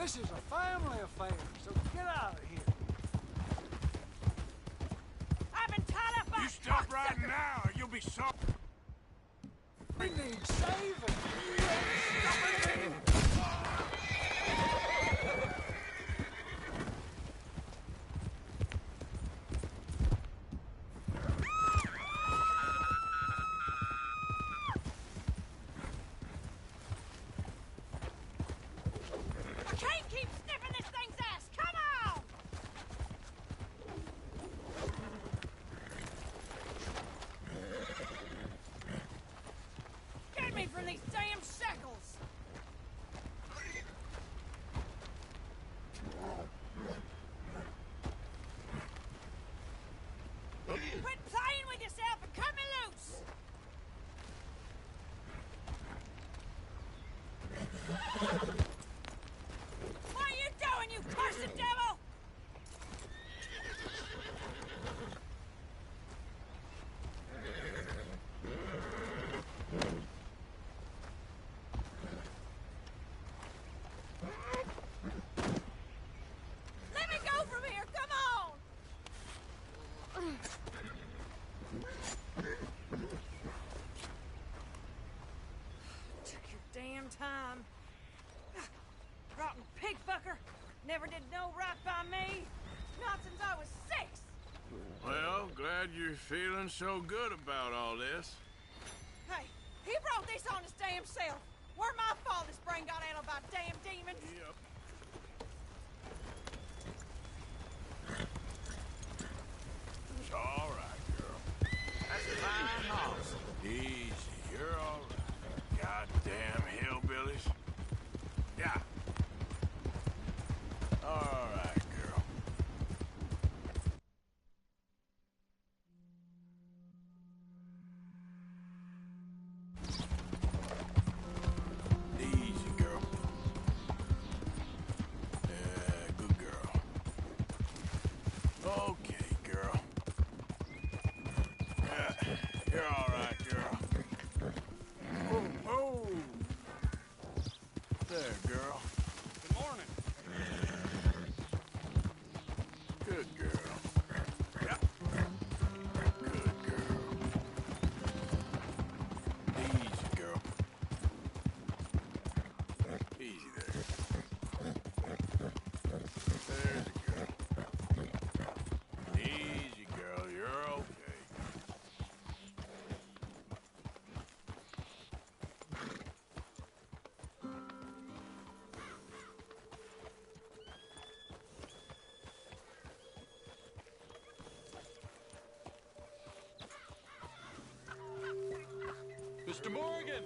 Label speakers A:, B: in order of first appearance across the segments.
A: This is a family affair, so get out of here.
B: I've been tied up by
C: You stop right now, or you'll be sorry.
A: We need saving.
B: I can't keep sniffing this thing's ass! Come on! Get me from these damn shackles! Quit playing with yourself and cut me loose! What are you doing, you cursed devil? Let me go from here, come on! Took your damn time. Rotten pig fucker. Never did no right by me. Not since I was 6.
C: Well, glad you're feeling so good about all this.
B: Hey, he brought this on his damn self. Where my fault his brain got addled by damn demons.
C: Yep. It's all right, girl. That's a fine horse. Easy, you're all right. Goddamn hillbillies. Yeah. All right, girl. Easy, girl. Yeah, good girl. Okay, girl. Yeah, you're all right, girl. Oh, oh. There, girl.
D: Good morning.
C: Good girl. Yep. Good girl. Easy, girl. Easy there. There's a girl. Easy, girl. You're okay.
D: Mr. Morgan!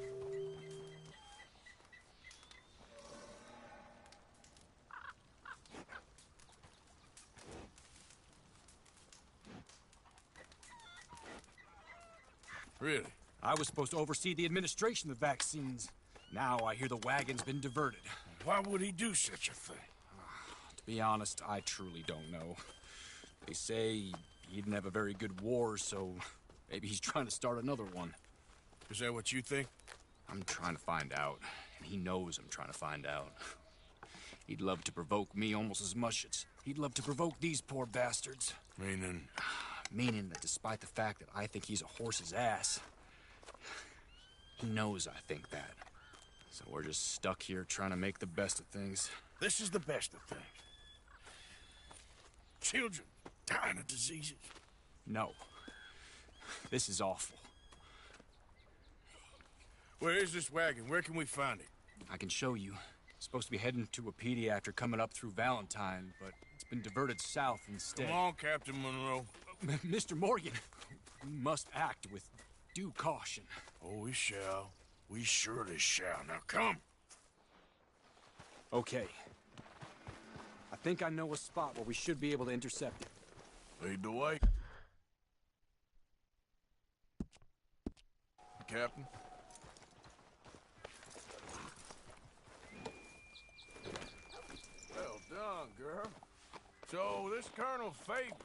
C: Really?
E: I was supposed to oversee the administration of the vaccines. Now I hear the wagon's been diverted.
C: Why would he do such a thing?
E: To be honest, I truly don't know. They say he didn't have a very good war, so maybe he's trying to start another one.
C: Is that what you think?
E: I'm trying to find out, and he knows I'm trying to find out. He'd love to provoke me almost as much as he'd love to provoke these poor bastards.
C: Meaning?
E: Meaning that despite the fact that I think he's a horse's ass, he knows I think that. So we're just stuck here trying to make the best of things.
C: This is the best of things. Children dying of diseases.
E: No. This is awful.
C: Where is this wagon? Where can we find it?
E: I can show you. It's supposed to be heading to a PD after coming up through Valentine, but it's been diverted south instead.
C: Come on, Captain Monroe.
E: Mr. Morgan, we must act with due caution.
C: Oh, we shall. We surely shall. Now come.
E: Okay. I think I know a spot where we should be able to intercept it.
C: Lead the way. Captain. Well done, girl. So, this Colonel Fabian,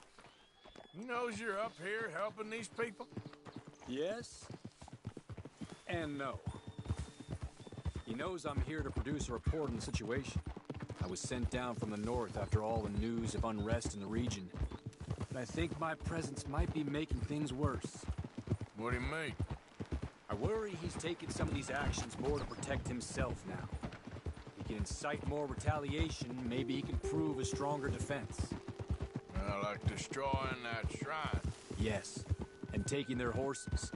C: he knows you're up here helping these people?
E: Yes and no. He knows I'm here to produce a report on the situation. I was sent down from the north after all the news of unrest in the region. But I think my presence might be making things worse.
C: What do you mean?
E: I worry he's taking some of these actions more to protect himself now. He can incite more retaliation, maybe he can prove a stronger defense.
C: Like destroying that shrine.
E: Yes, and taking their horses.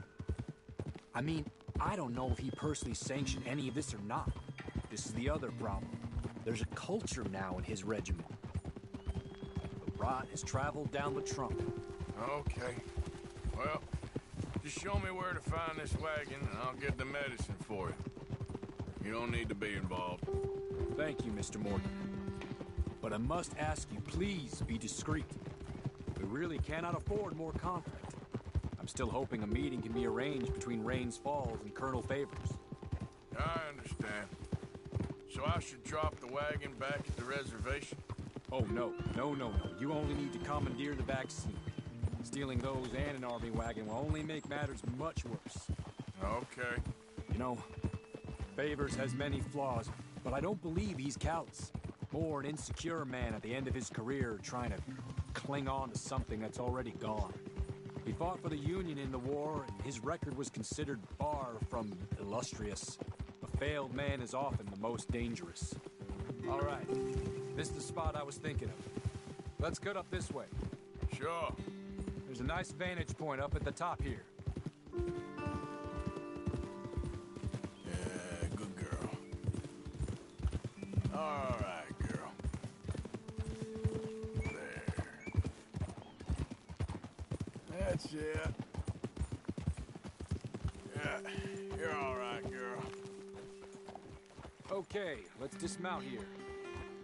E: I mean, I don't know if he personally sanctioned any of this or not. This is the other problem. There's a culture now in his regiment. The rot has traveled down the trunk.
C: Okay. Well, just show me where to find this wagon and I'll get the medicine for you. You don't need to be involved.
E: Thank you, Mr. Morgan. But I must ask you, please be discreet. We really cannot afford more conflict. I'm still hoping a meeting can be arranged between Rains Falls and Colonel Favors.
C: I understand. So I should drop the wagon back at the reservation?
E: Oh, no. No. You only need to commandeer the back seat. Stealing those and an army wagon will only make matters much worse.
C: Okay.
E: You know, Favors has many flaws, but I don't believe he's callous. More an insecure man at the end of his career trying to cling on to something that's already gone. He fought for the Union in the war, and his record was considered far from illustrious. A failed man is often the most dangerous. All right, this is the spot I was thinking of. Let's cut up this way.
C: Sure.
E: There's a nice vantage point up at the top here.
C: Yeah, good girl. All right, girl. There. That's it. Yeah, you're all right, girl.
E: Okay, let's dismount here.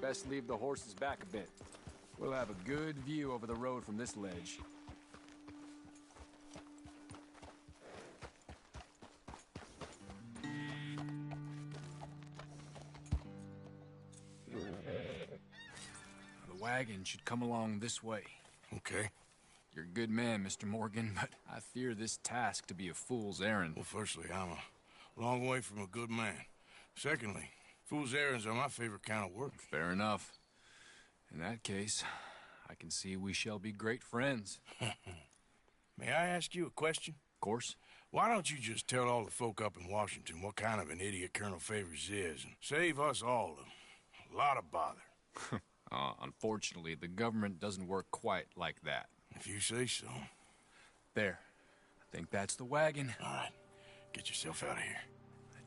E: Best leave the horses back a bit. We'll have a good view over the road from this ledge. The wagon should come along this way.
C: Okay.
E: You're a good man, Mr. Morgan, but I fear this task to be a fool's errand.
C: Well, firstly, I'm a long way from a good man. Secondly, fool's errands are my favorite kind of work.
E: Fair enough. In that case, I can see we shall be great friends.
C: May I ask you a question?
E: Of course.
C: Why don't you just tell all the folk up in Washington what kind of an idiot Colonel Favors is and save us all a lot of bother?
E: Unfortunately, the government doesn't work quite like that.
C: If you say so.
E: There. I think that's the wagon.
C: All right. Get yourself out of here.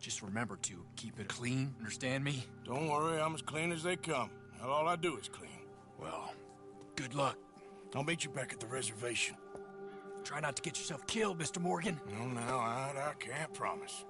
E: Just remember to keep it clean, understand me?
C: Don't worry, I'm as clean as they come. Now, all I do is clean.
E: Well, good luck.
C: I'll meet you back at the reservation.
E: Try not to get yourself killed, Mr. Morgan.
C: No, I can't promise.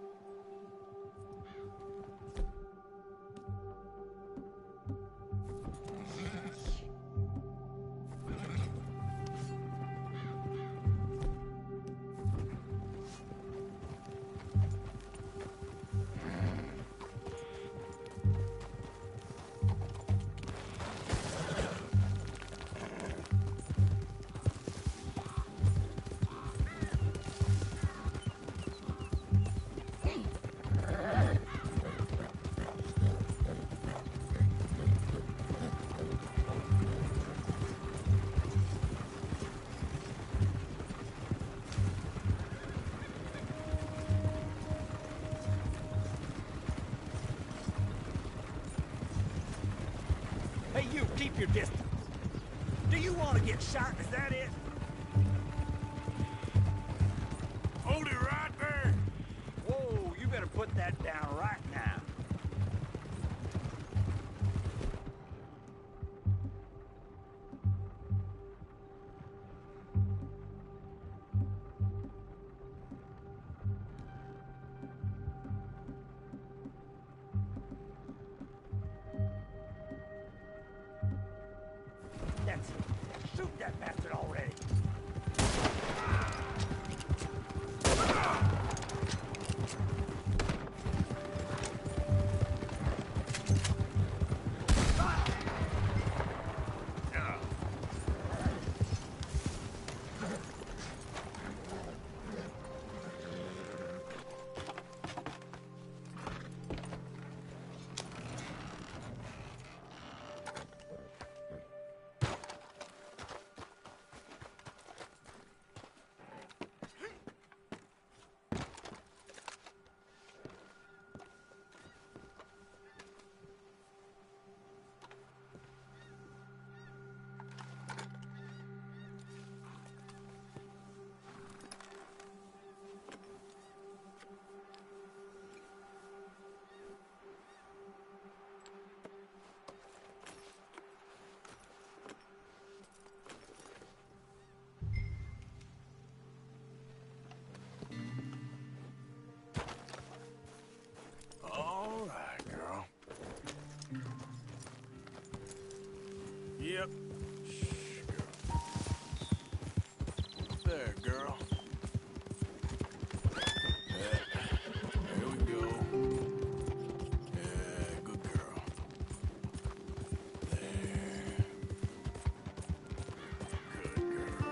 F: Hey, you, keep your distance. Do you want to get shot? Is that it?
C: Hold it right there!
F: Whoa, you better put that down right now. That's it. Shoot that bastard already.
C: There, girl. Here we go. Yeah, good girl. There. Good girl.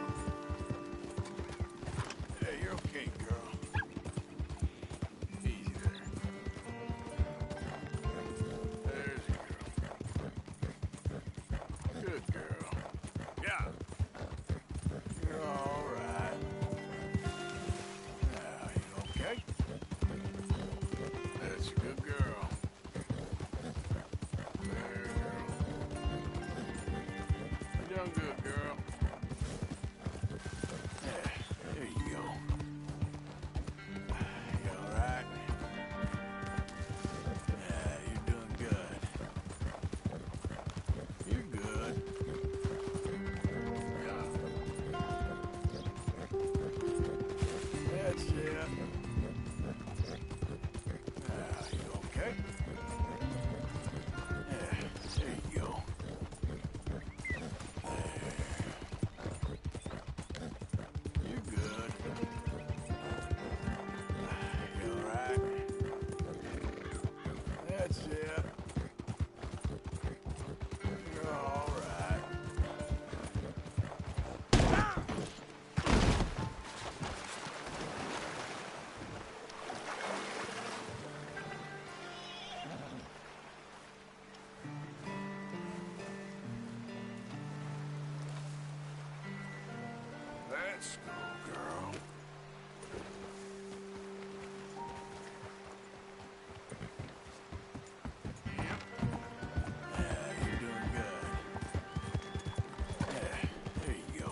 C: Hey, you're okay, girl. Easy there. There's your girl. Good girl. Yeah. You're all right. Now, you okay? That's a good girl. There, girl. You done good, girl. Yeah, there you go. You all right? Yeah, you're doing good. You're good. Yeah. That's it. Now, you okay? Yeah, there you go. You're good. You all right? That's it. You're all right. Let's go, girl. Yep. Yeah, you're doing good. Yeah, there you go.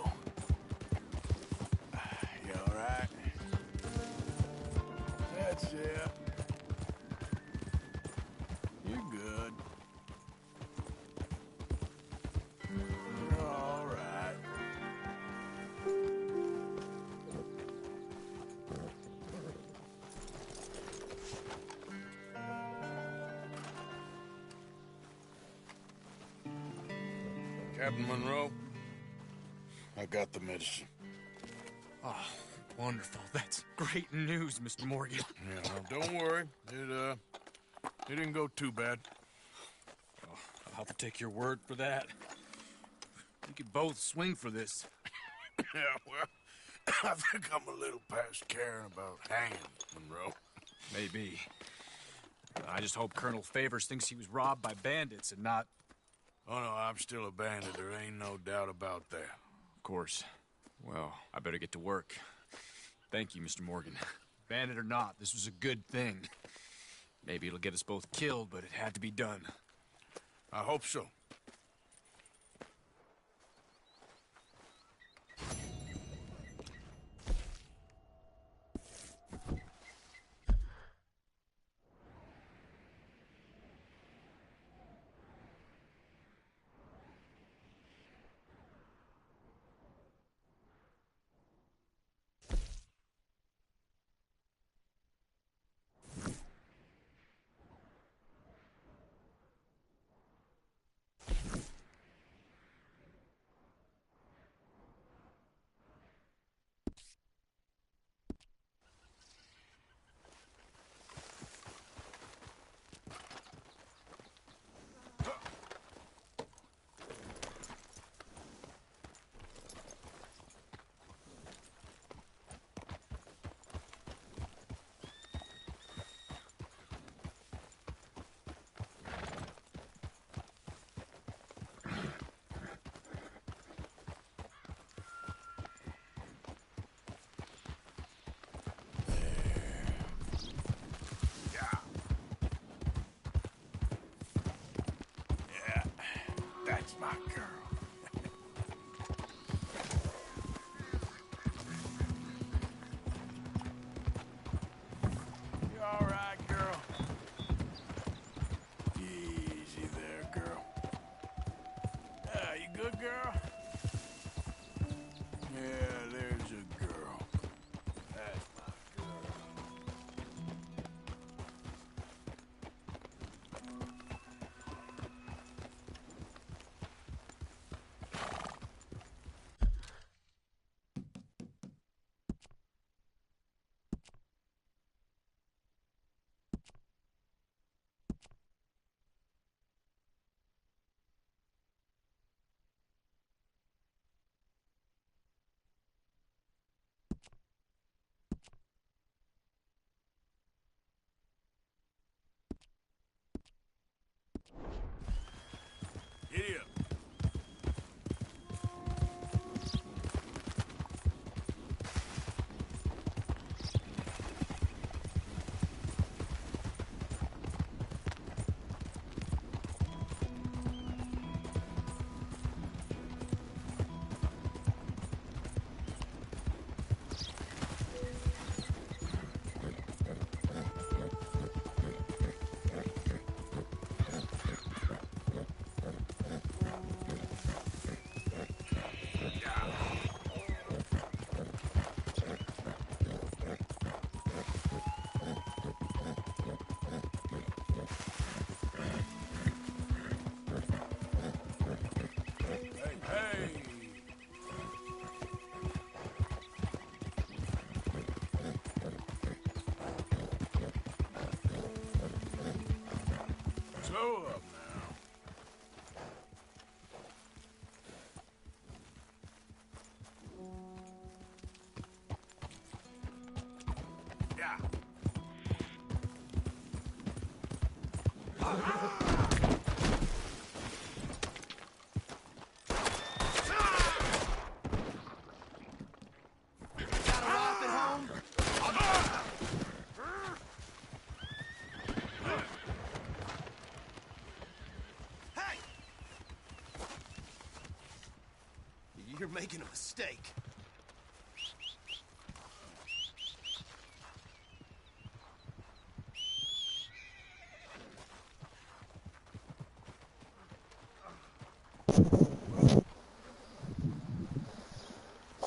C: You all right? That's it. You're good. You're all right. Captain Monroe, I got the medicine.
E: Oh, wonderful. That's great news, Mr. Morgan.
C: Yeah, well, don't worry. It didn't go too bad.
E: I'll have to take your word for that. We could both swing for this.
C: Yeah, well, I think I'm a little past caring about hanging, Monroe.
E: Maybe. I just hope Colonel Favors thinks he was robbed by bandits and not...
C: Oh, no, I'm still a bandit. There ain't no doubt about that.
E: Of course. Well, I better get to work. Thank you, Mr. Morgan. Bandit or not, this was a good thing. Maybe it'll get us both killed, but it had to be done.
C: I hope so. That's my girl. You all right, girl? Easy there, girl. You good, girl? Yeah, there's a girl. That's my girl.
G: making a mistake.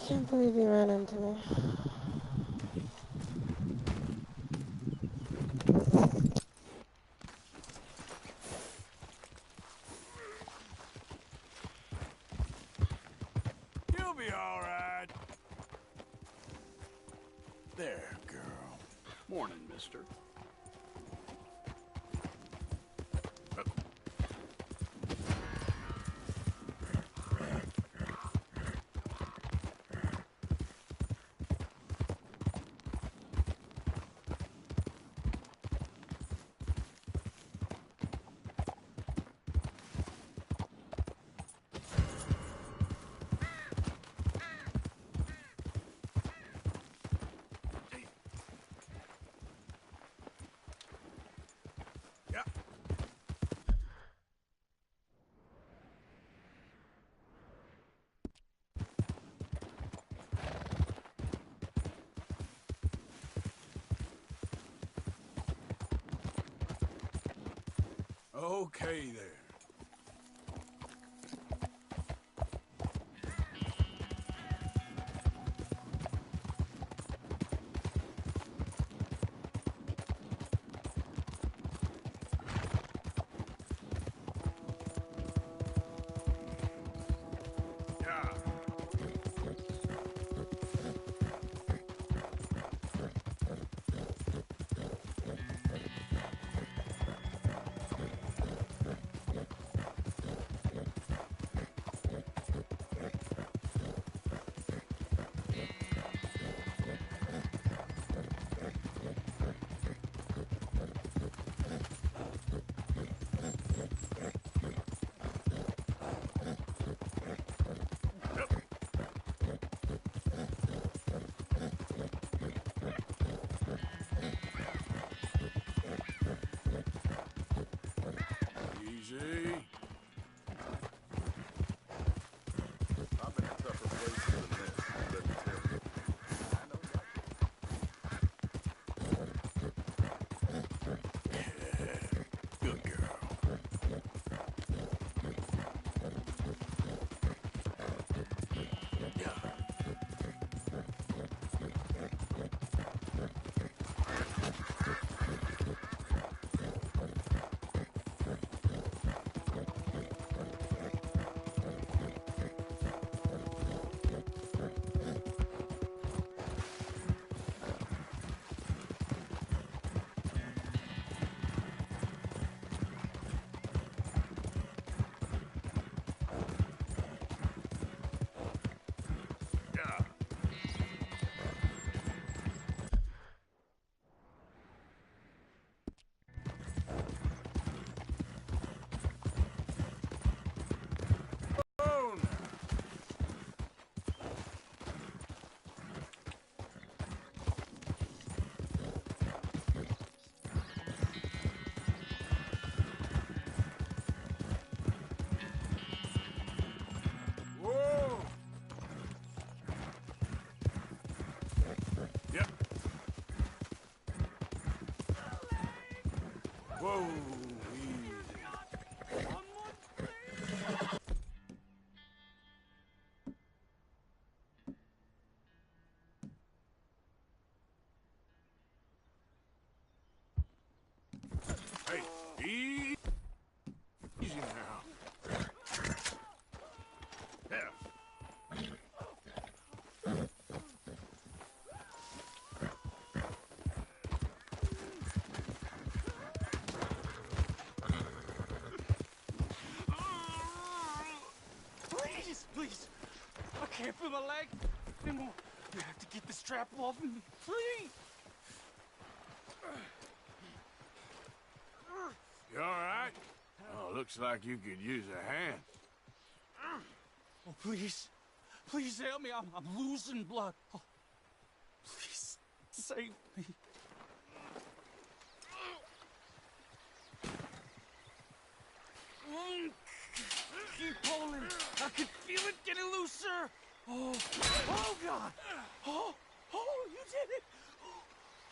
H: Can't believe you ran into me.
C: You'll be all right. There, girl.
D: Morning, mister.
C: Yeah. Okay there. Yeah. Easy.
I: I'm in a tougher place than this, let me tell you.
C: Good girl. Yeah. Yeah. Oh, no. Whoa. Yep. Whoa. Easy. Hey, easy now. Yeah.
F: Please, please. I can't feel my leg anymore. You have to get this strap off me, please.
C: You all right? Oh, looks like you could use a hand.
F: Oh, please. Please help me. I'm losing blood. Oh, please, save me. Keep pulling. I can feel it getting looser. Oh, oh God! Oh, oh, you did it!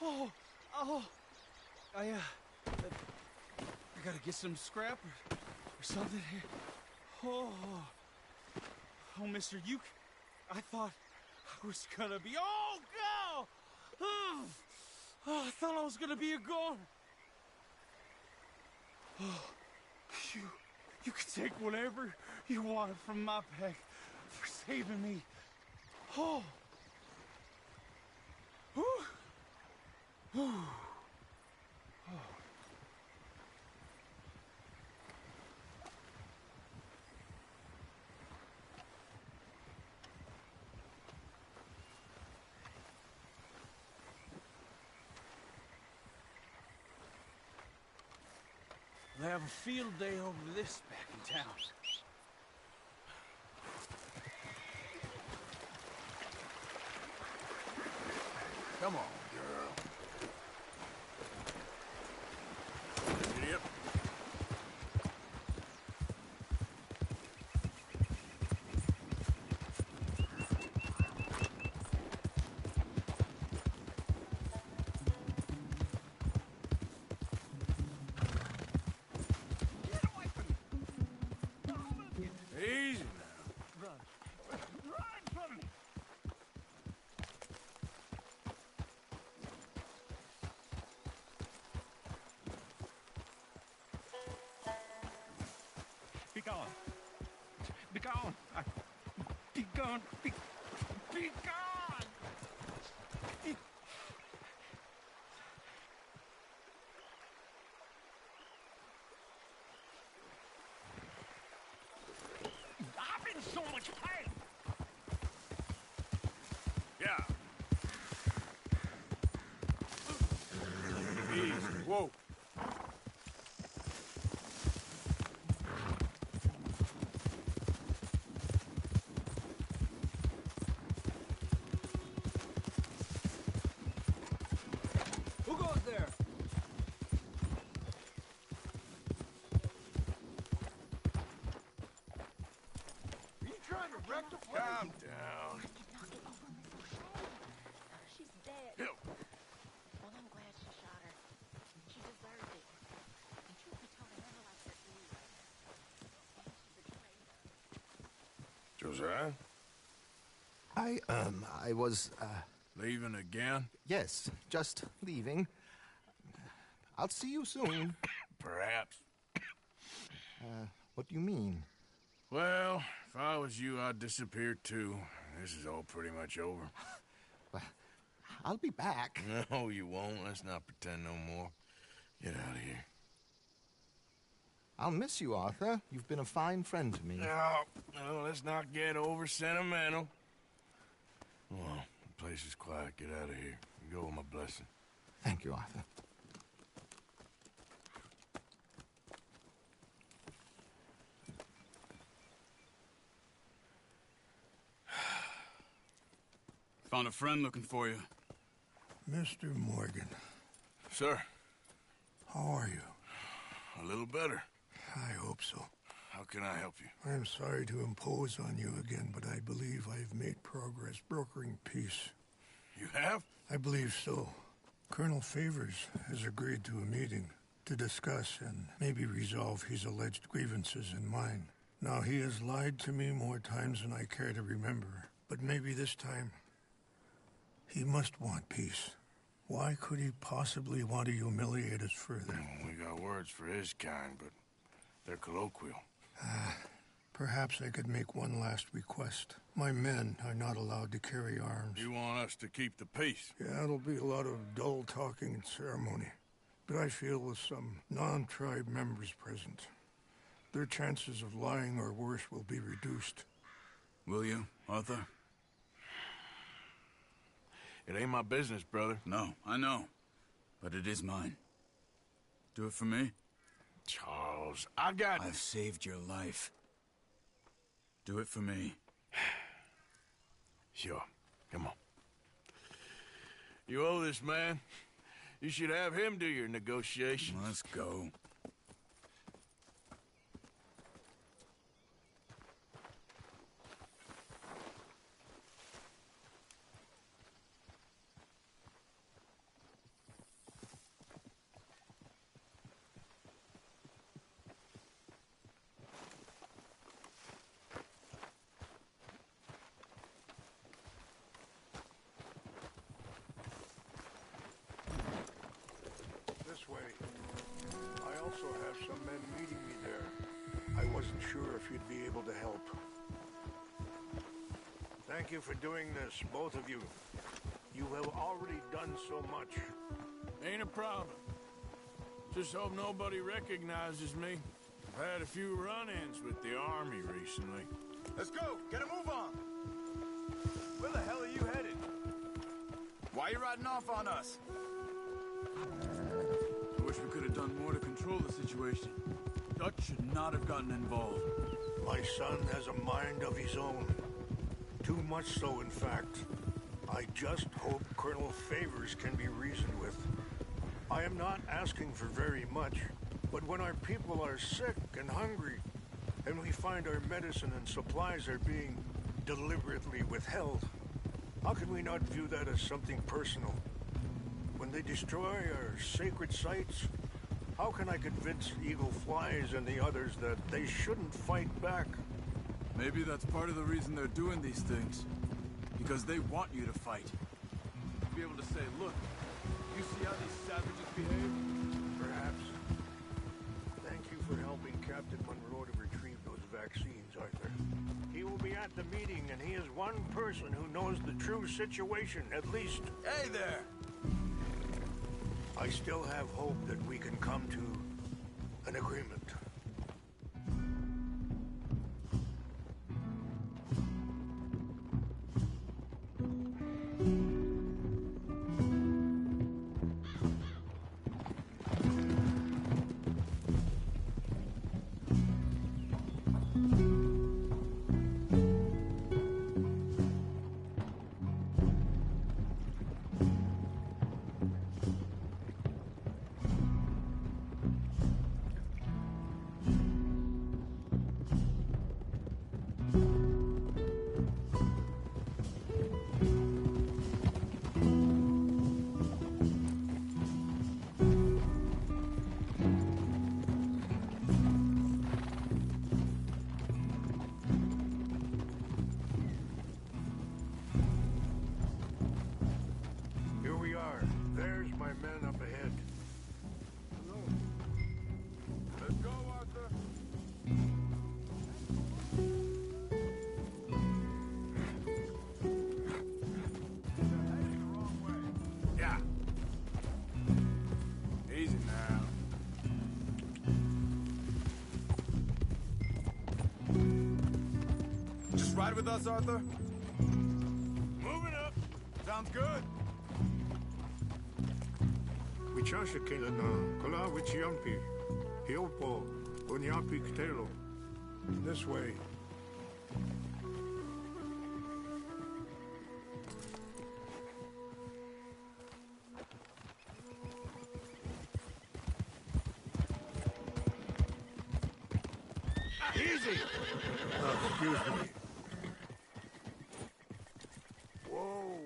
F: Oh, oh, I gotta get some scrap or something here. Oh, oh, mister, I thought I was gonna be, oh, God! Oh, I thought I was gonna be a goner. Oh, you can take whatever you want from my bag for saving me. Oh. Whew. Whew. Oh. They have a field day over this back in town.
C: Come on, girl. Idiot. Easy now.
F: Run from me! Be gone. Be gone. Be gone. Be gone! I'm in so much pain!
C: Yeah. Easy. Whoa.
F: Who goes there?
C: Are you trying to rectify? Calm down.
G: She's dead.
C: Hill.
G: Well, I'm glad she shot her. She deserved it. And truth be told, I never liked her anyway. And she betrayed us.
C: Josiah?
J: I was,
C: Leaving again?
J: yes, just leaving. I'll see you soon.
C: Perhaps.
J: What do you mean?
C: Well, if I was you, I'd disappear too. This is all pretty much over.
J: Well, I'll be back.
C: No, you won't. Let's not pretend no more. Get out of here.
J: I'll miss you, Arthur. You've been a fine friend to me.
C: No, let's not get over sentimental. Well, the place is quiet. Get out of here. You go with my blessing.
J: Thank you, Arthur.
F: Found a friend looking for you.
K: Mr. Morgan,
C: Sir,
K: how are you?
C: a little better.
K: I hope so.
C: How can I help you?
K: I'm sorry to impose on you again, but I believe I've made progress brokering peace.
C: You have?
K: I believe so. Colonel Favors has agreed to a meeting to discuss and maybe resolve his alleged grievances and mine. Now, he has lied to me more times than I care to remember, but maybe this time he must want peace. Why could he possibly want to humiliate us further?
C: We got words for his kind, but they're colloquial.
K: Perhaps I could make one last request. My men are not allowed to carry arms.
C: You want us to keep the peace?
K: Yeah, it'll be a lot of dull talking and ceremony. But I feel with some non-tribe members present, their chances of lying or worse will be reduced.
F: Will you, Arthur?
C: It ain't my business, brother.
F: No, I know. But it is mine. Do it for me?
C: Charles, I've
F: saved your life. Do it for me.
C: Sure. Come on. You owe this man. You should have him do your negotiations.
F: Let's go.
K: wasn't sure if you'd be able to help. Thank you for doing this, both of you. You have already done so much.
C: Ain't a problem. Just hope nobody recognizes me. I've had a few run-ins with the army recently.
L: Let's go! Get a move on! Where the hell are you headed? Why are you riding off on us?
M: I wish we could have done more to control the situation. Dutch should not have gotten involved.
K: My son has a mind of his own. Too much so, in fact. I just hope Colonel Favors can be reasoned with. I am not asking for very much, but when our people are sick and hungry, and we find our medicine and supplies are being deliberately withheld, how can we not view that as something personal? When they destroy our sacred sites, how can I convince Eagle Flies and the others that they shouldn't fight back?
M: Maybe that's part of the reason they're doing these things. Because they want you to fight. Be able to say, look, you see how these savages behave?
K: Perhaps. Thank you for helping Captain Monroe to retrieve those vaccines, Arthur. He will be at the meeting, and he is one person who knows the true situation, at least.
L: Hey there!
K: I still have hope that we can come to an agreement.
L: Ride with us, Arthur?
C: Moving up.
L: Sounds good.
K: Wichasha Kelana, Kola Wichiampi, Hiopo, Onyapi Ktelo. This way. Easy! Excuse me. Whoa!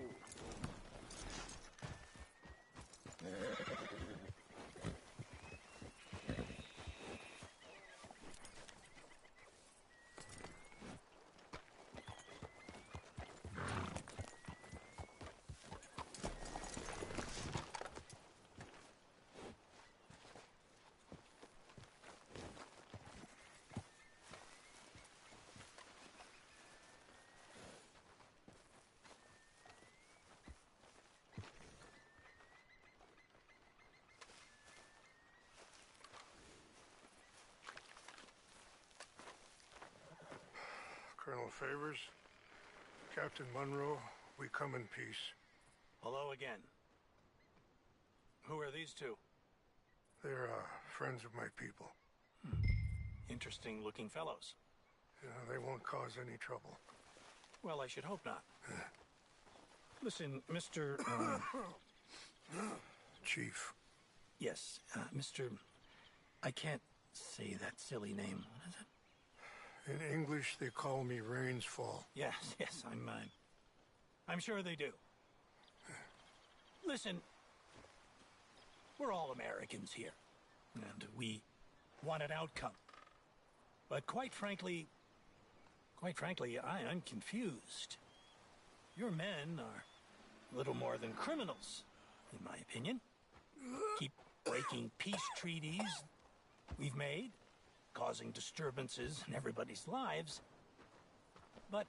K: Colonel Favors, Captain Monroe, we come in peace.
N: Hello again. Who are these two?
K: They're friends of my people.
N: Interesting looking fellows.
K: Yeah, they won't cause any trouble.
N: Well, I should hope not. Listen, Mr.
K: Chief.
N: Yes, Mr. I can't say that silly name. What is it?
K: In English, they call me Rainsfall.
N: Yes, I'm sure they do. Listen, we're all Americans here, and we want an outcome. But quite frankly, I'm confused. Your men are little more than criminals, in my opinion. Keep breaking peace treaties we've made, causing disturbances in everybody's lives. But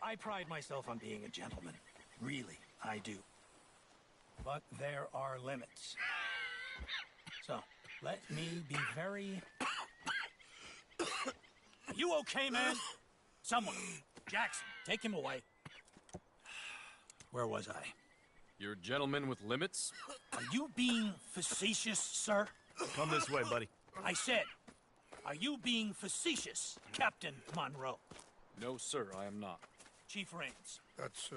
N: I pride myself on being a gentleman. Really, I do. But there are limits. So, let me be very... You okay, man? Someone. Jackson, take him away. Where was I?
E: You're a gentleman with limits?
N: Are you being facetious, sir?
L: Come this way, buddy.
N: I said, are you being facetious, Captain Monroe?
E: No, sir, I am not.
N: Chief Raines.
K: That's,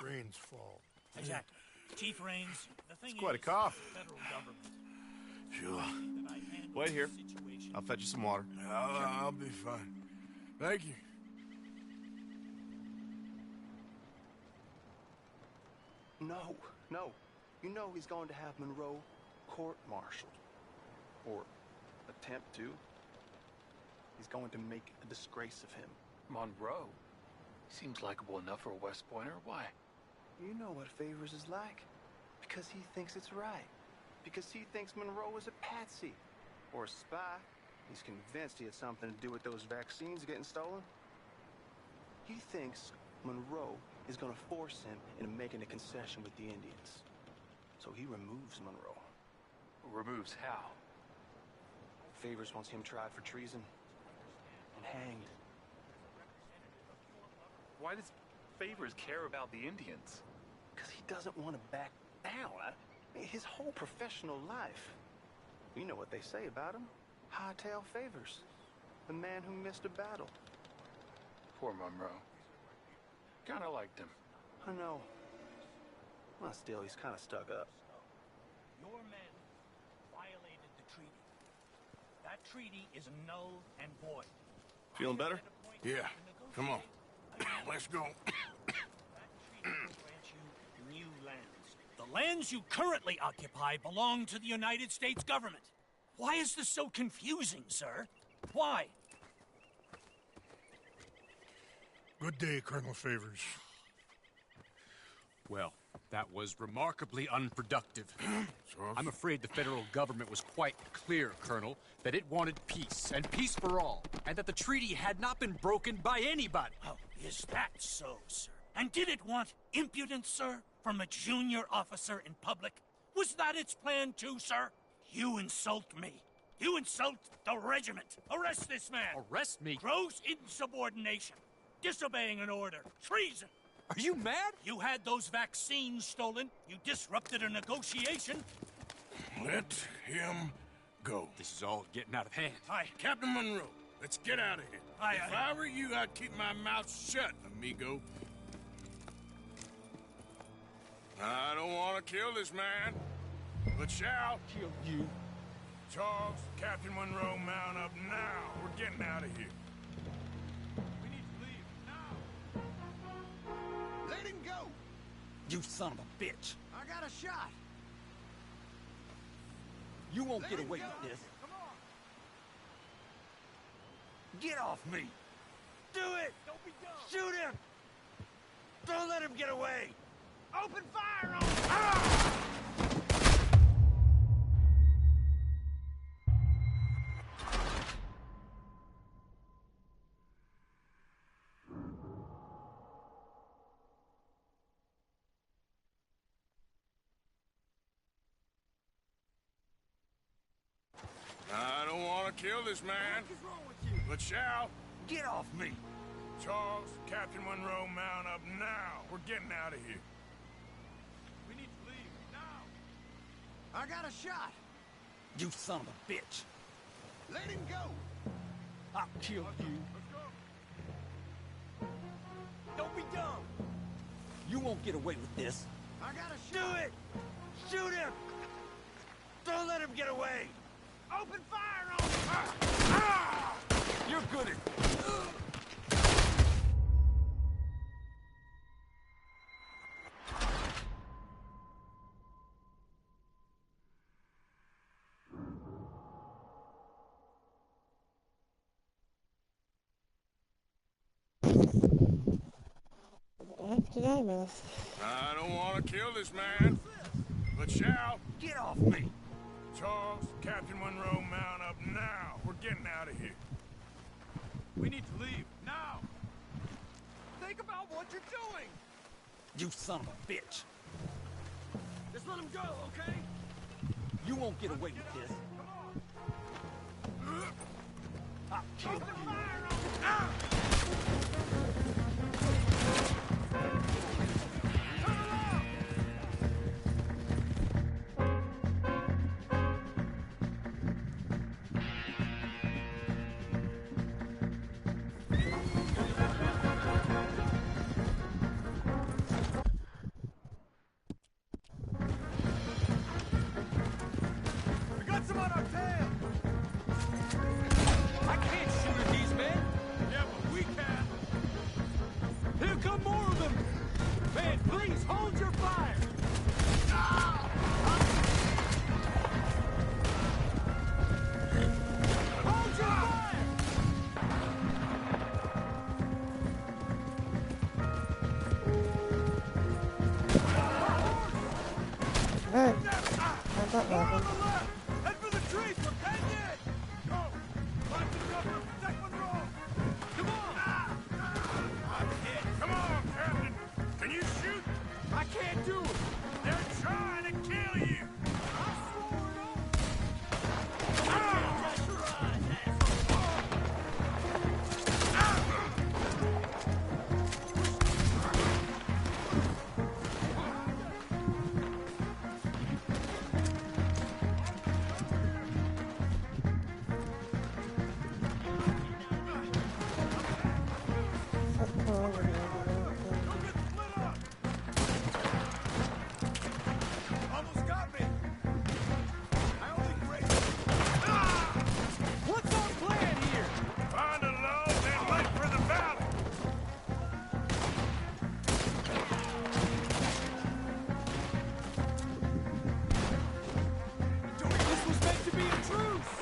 K: Rain's fault.
N: Exactly. Chief Raines, the thing
L: It's quite a
N: is,
L: cough.
N: the federal government.
L: Sure. Wait here. I'll fetch you some water.
C: I'll be fine. Thank you.
O: No, no. You know he's going to have Monroe court-martialed. Or attempt to. He's going to make a disgrace of him.
P: Monroe? Seems likable enough for a West Pointer. Why?
O: You know what Favors is like. Because he thinks it's right. Because he thinks Monroe is a patsy. Or a spy. He's convinced he had something to do with those vaccines getting stolen. He thinks Monroe is going to force him into making a concession with the Indians. So he removes Monroe.
P: Removes how?
O: Favors wants him tried for treason and hanged.
P: Why does Favors care about the Indians?
O: Because he doesn't want to back down. His whole professional life. You know what they say about him. Hightail Favors. The man who missed a battle.
P: Poor Monroe. Kinda liked him.
O: I know. Well, still, he's kind of stuck up.
N: Your men violated the treaty. That treaty is null and void.
L: Feeling better?
C: Yeah. Come on. Let's go.
N: That treaty will grant you new lands. The lands you currently occupy belong to the United States government. Why is this so confusing, sir? Why?
K: Good day, Colonel Favors.
E: Well, that was remarkably unproductive. I'm afraid the federal government was quite clear, Colonel, that it wanted peace, and peace for all, and that the treaty had not been broken by anybody.
N: Oh, is that so, sir? And did it want impudence, sir, from a junior officer in public? Was that its plan too, sir? You insult me. You insult the regiment. Arrest this man.
E: Arrest me?
N: Gross insubordination. Disobeying an order. Treason.
E: Are you mad?
N: You had those vaccines stolen. You disrupted a negotiation.
C: Let him go.
E: This is all getting out of hand.
N: Aye.
C: Captain Monroe, let's get out of here.
N: Aye,
C: If
N: aye.
C: I were you, I'd keep my mouth shut, amigo. I don't want to kill this man, but shall
N: Kill you.
C: Charles, Captain Monroe, mount up now. We're getting out of here.
L: We need to leave now. Let him go.
N: You son of a bitch.
L: I got a shot.
N: You won't get
L: Let
N: away
L: him go.
N: with this.
L: Come on.
N: Get off me. Do it.
L: Don't be dumb.
N: Shoot him. Don't let him get away. Open fire on him.
C: I don't want to kill this man,
L: What's wrong with you?
C: but shall
N: Get off me.
C: Charles, Captain Monroe, mount up now. We're getting out of here.
L: We need to leave now. I got a shot.
N: You son of a bitch.
L: Let him go.
N: I'll kill you.
L: Let's go.
N: Don't be dumb. You won't get away with this.
L: I got a
N: Do
L: shot.
N: it. Shoot him. Don't let him get away. Open fire on him. You're good at...
H: What did I miss?
C: I don't want to kill this man, but shall
N: Get off me.
C: Charles, Captain Monroe, mount up now. We're getting out of here.
M: We need to leave, now!
L: Think about what you're doing!
F: You son of a bitch!
L: Just let him go, okay?
F: You won't get away with this. I'll kill you.
L: We got some on our tail!
E: I can't shoot at these men!
M: Yeah, but we can!
E: Here come more of them! Man, please, hold your fire! Hold your fire!
H: Good. How'd that happen?
L: Head for the trees! We're heading in! Go! Find some cover! Protect Monroe! Come on!
C: Come on, Captain. Can you shoot?
E: I can't do it!
C: They're trying to kill you!
L: Almost got me! I only grazed
E: What's our plan here?
C: Find a low, then wait for the valley.
E: This was meant to be a truce!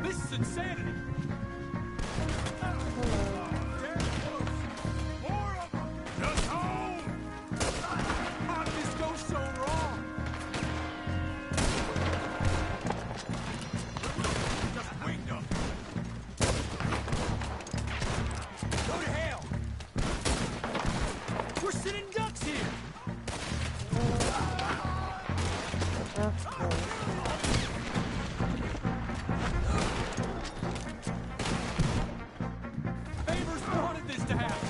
E: This is insanity!
C: Just hold!
E: How did this go so wrong?
L: just winged up!
E: Go to hell! We're sitting ducks here!
H: That's cool.
E: Favors wanted this to happen!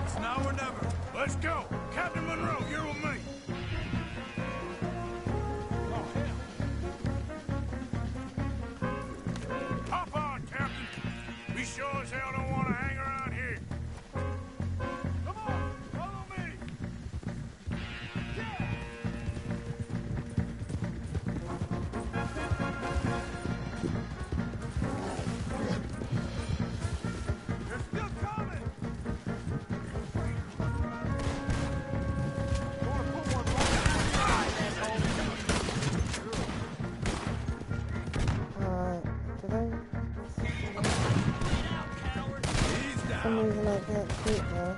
C: It's now or never. Let's go. Captain Monroe, you're with me. Hop on, Captain. We sure as hell don't want to hang around here. Come on, follow me.
L: They're still coming!
H: Did I? For some reason I can't shoot now.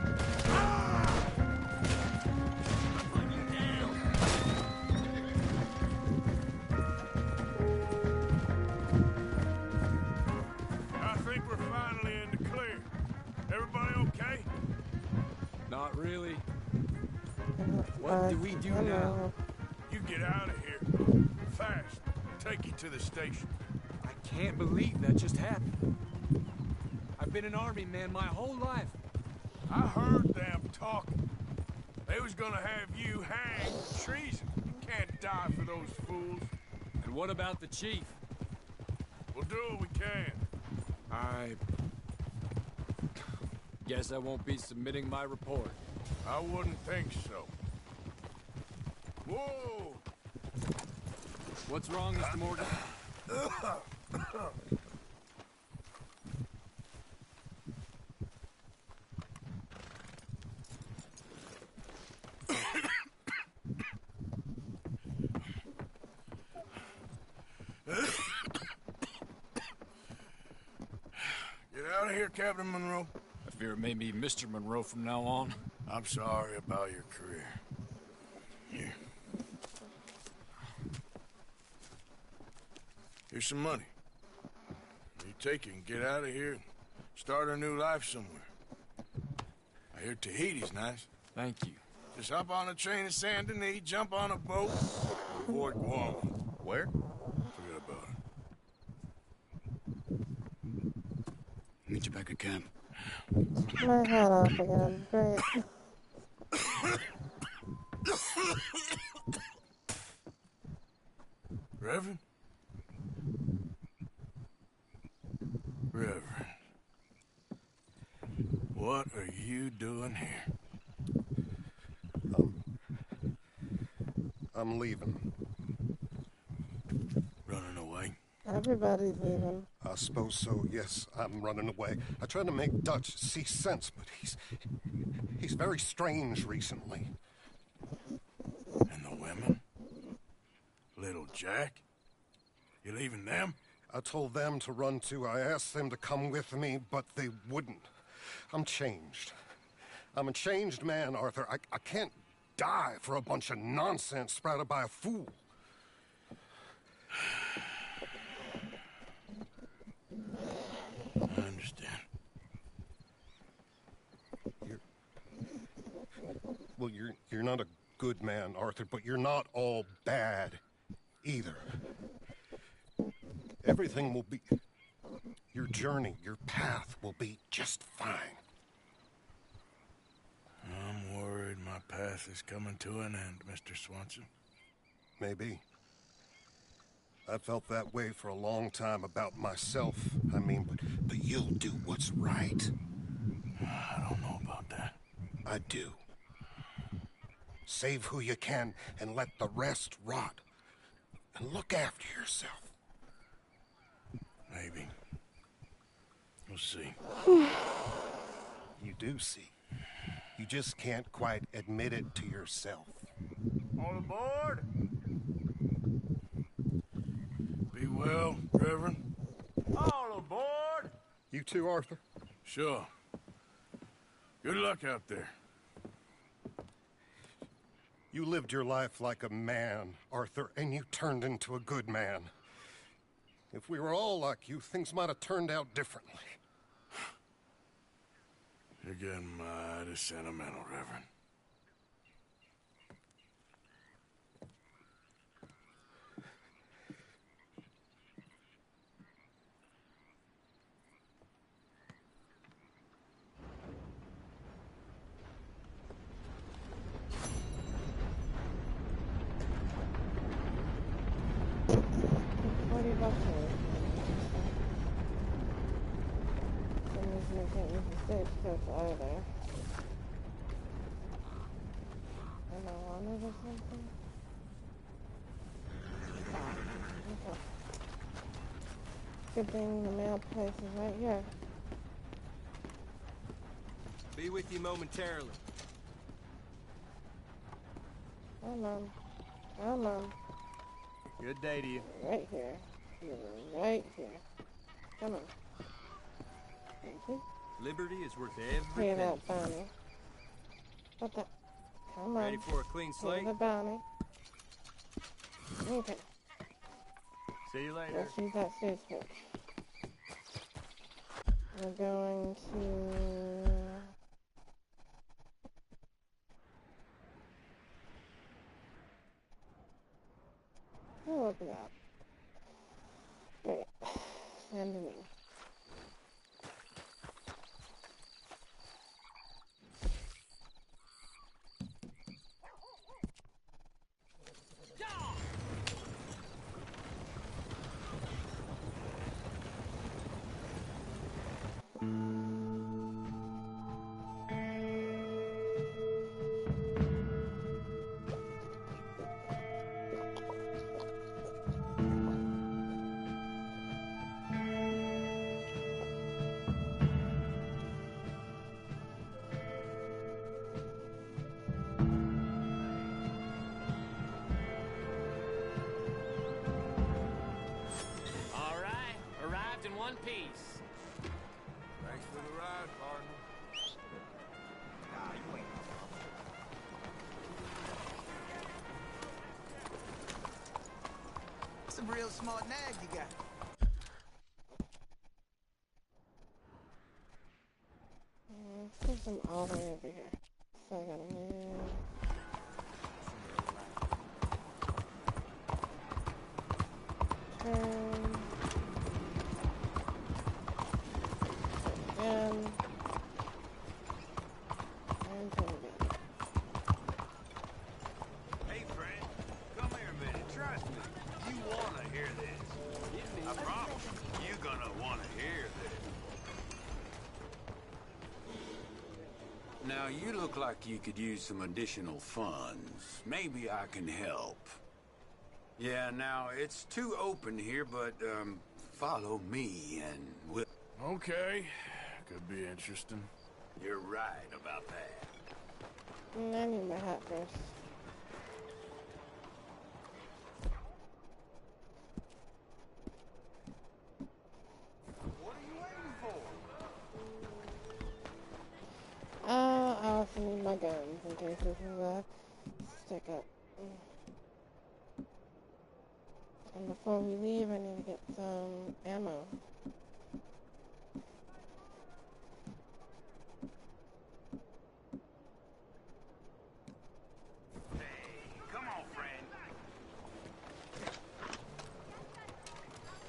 C: I think we're finally in the clear. Everybody okay?
E: Not really. What do we do now?
H: Hello.
C: You get out of here. Fast. Take you to the station.
E: I can't believe that just happened. I've been an army man my whole life.
C: I heard them talking. They was gonna have you hanged for treason. You can't die for those fools.
E: And what about the chief?
C: We'll do what we can.
E: I guess I won't be submitting my report.
C: I wouldn't think so. Whoa!
E: What's wrong, Mr. Morgan?
C: hear, Captain Monroe?
E: I fear it may be Mr. Monroe from now on.
C: I'm sorry about your career. Here. Here's some money. You take it and get out of here and start a new life somewhere. I hear Tahiti's nice.
E: Thank you.
C: Just hop on a train to Saint Denis, jump on a boat, avoid Guam.
I: Where?
C: Forget about it.
M: Meet you back at camp.
H: My head off again. Great.
C: Reverend? Reverend. What are you doing here?
Q: I'm leaving.
C: Running away?
H: Everybody's leaving.
Q: I suppose so, yes. I'm running away. I tried to make Dutch see sense, but he's very strange recently.
C: And the women? Little Jack? You leaving them?
Q: I told them to run too. I asked them to come with me, but they wouldn't. I'm changed. I'm a changed man, Arthur. I can't die for a bunch of nonsense sprouted by a fool.
C: I understand.
Q: You're not a good man, Arthur, but you're not all bad either. Everything will be... Your journey, your path will be just fine.
C: I'm worried my path is coming to an end, Mr. Swanson.
Q: Maybe. I felt that way for a long time about myself. I mean, but you'll do what's right.
C: I don't know about that.
Q: I do. Save who you can and let the rest rot. And look after yourself.
C: Maybe. We'll see.
Q: You do see. You just can't quite admit it to yourself.
L: All aboard!
C: Be well, Reverend.
L: All aboard!
Q: You too, Arthur?
C: Sure. Good luck out there.
Q: You lived your life like a man, Arthur, and you turned into a good man. If we were all like you, things might have turned out differently.
C: You're getting mighty sentimental, Reverend.
H: $40. Some reason I can't use the stagecoach either. Am I wanted or something? Okay. Good thing the mail place is right here.
R: Be with you momentarily.
H: Come on. Come on.
R: Good day to you.
H: Right here. You're right here. Come on. Thank you.
R: Liberty is worth every
H: Hear
R: penny.
H: that, Bonnie. What the? Come on.
R: Ready for a clean slate?
H: Hear the Bonnie. Okay.
R: See you later.
H: Let's use that stagecoach. We're going to... Oh, look at that. Great. Send me.
S: All right, arrived in one piece.
L: Thanks for
S: That's a real smart nag you got.
H: Put them all the way over here. So I gotta move. Turn. Again. And turn again.
L: Hey, friend. Come here a minute. Trust me. You wanna hear this. I promise you gonna wanna hear this.
T: Now, you look like you could use some additional funds. Maybe I can help. Yeah, now, it's too open here, but, follow me and we'll...
C: Okay. Could be interesting.
T: You're right about that.
H: I need my hat first.
L: What are you waiting for?
H: I also need my guns in case this is a stick up. And before we leave, I need to get some ammo.
L: Come on, friend.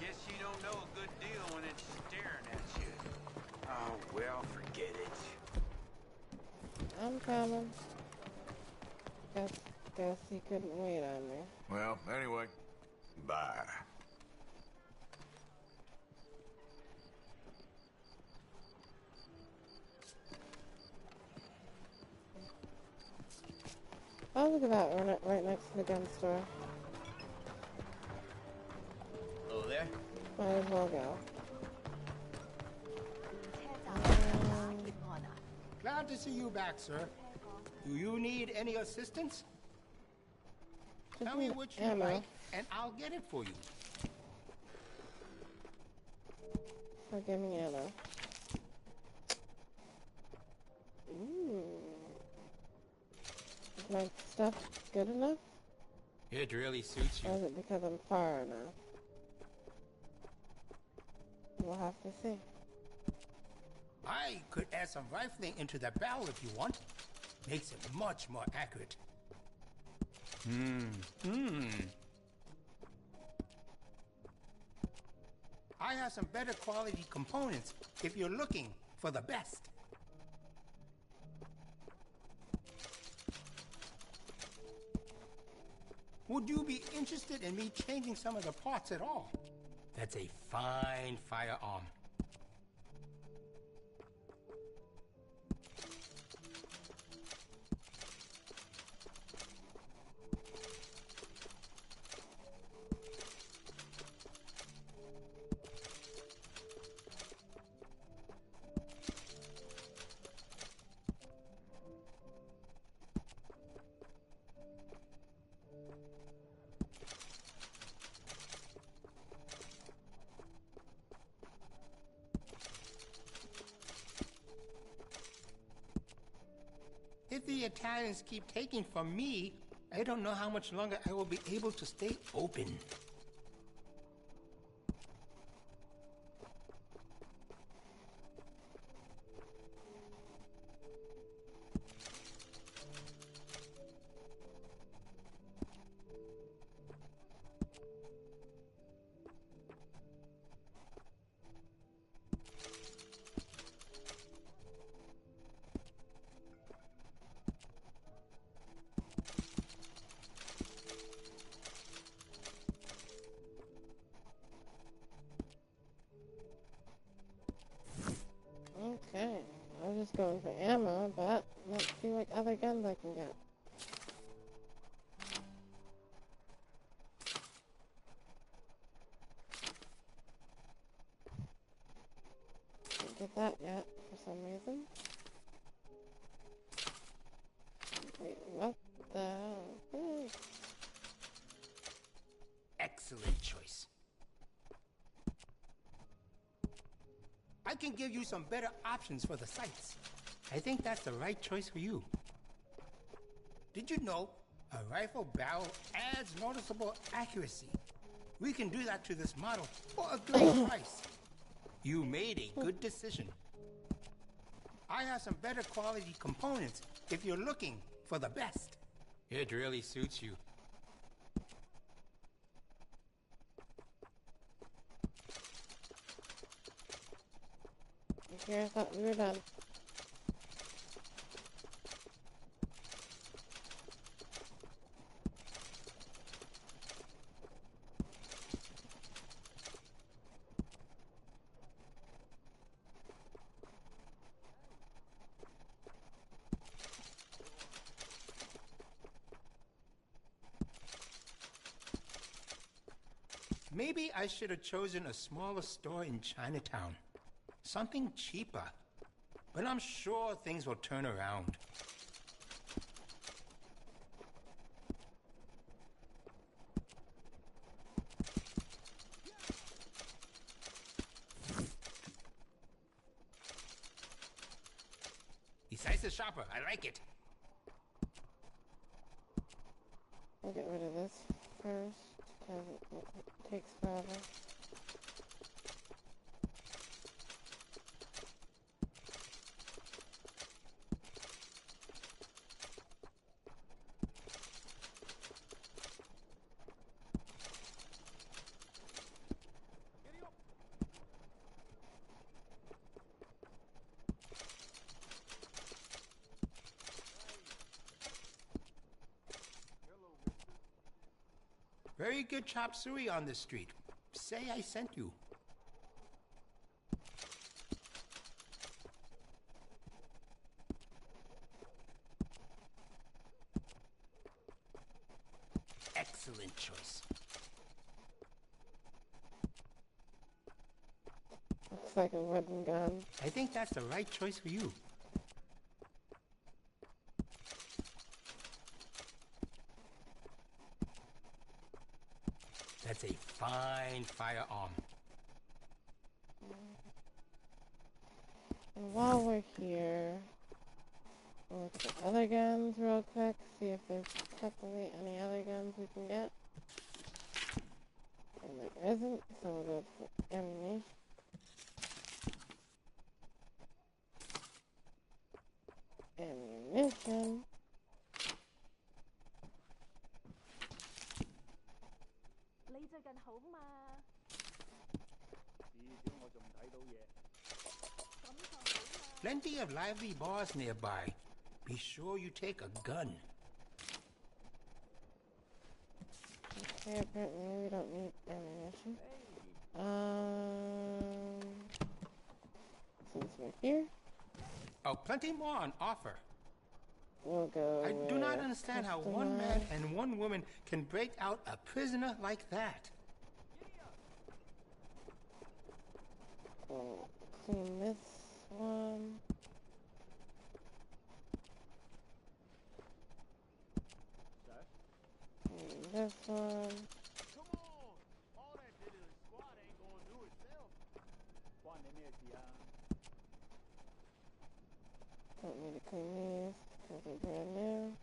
L: Guess you don't know a good deal when it's staring at you.
T: Oh, well, forget it.
H: I'm coming. Guess he couldn't wait on me.
C: Well, anyway, bye.
H: Oh, look at that. We're right next to the gun store.
L: Hello there.
H: Might as well go.
U: Glad to see you back, sir. Do you need any assistance? Tell me what you like, and I'll get it for you.
H: So give me ammo. Ooh. Is my stuff good enough?
U: It really suits you.
H: Or is it because I'm far enough? We'll have to see.
U: I could add some rifling into the barrel if you want. Makes it much more accurate. I have some better quality components if you're looking for the best. Would you be interested in me changing some of the parts at all? That's a fine firearm. If the Italians keep taking from me, I don't know how much longer I will be able to stay open.
H: Okay, I was just going for ammo, but let's see what other guns I can get. Can't get that yet, for some reason. Wait, what the hell?
U: Excellent choice. I can give you some better options for the sights. I think that's the right choice for you. Did you know a rifle barrel adds noticeable accuracy? We can do that to this model for a great price. You made a good decision. I have some better quality components if you're looking for the best. It really suits you.
H: Okay, I thought we were done.
U: Maybe I should have chosen a smaller store in Chinatown. Something cheaper. But I'm sure things will turn around. Decisive shopper, I like it.
H: I'll get rid of this first, because it takes forever.
U: Very good chop suey on this street. Say I sent you. Excellent choice.
H: Looks like a wooden gun.
U: I think that's the right choice for you. That's a fine firearm.
H: And while we're here, we'll look at other guns real quick, see if there's technically any other guns we can get. And there isn't, so we'll go for ammunition. Ammunition.
U: Plenty of lively bars nearby. Be sure you take a gun.
H: Okay, apparently we don't need ammunition. Since we're here.
U: Oh, plenty more on offer.
H: We'll go.
U: I do not understand how one man and one woman can break out a prisoner like that.
H: We'll clean this one. Clean this one. Don't need to clean these because they're brand new.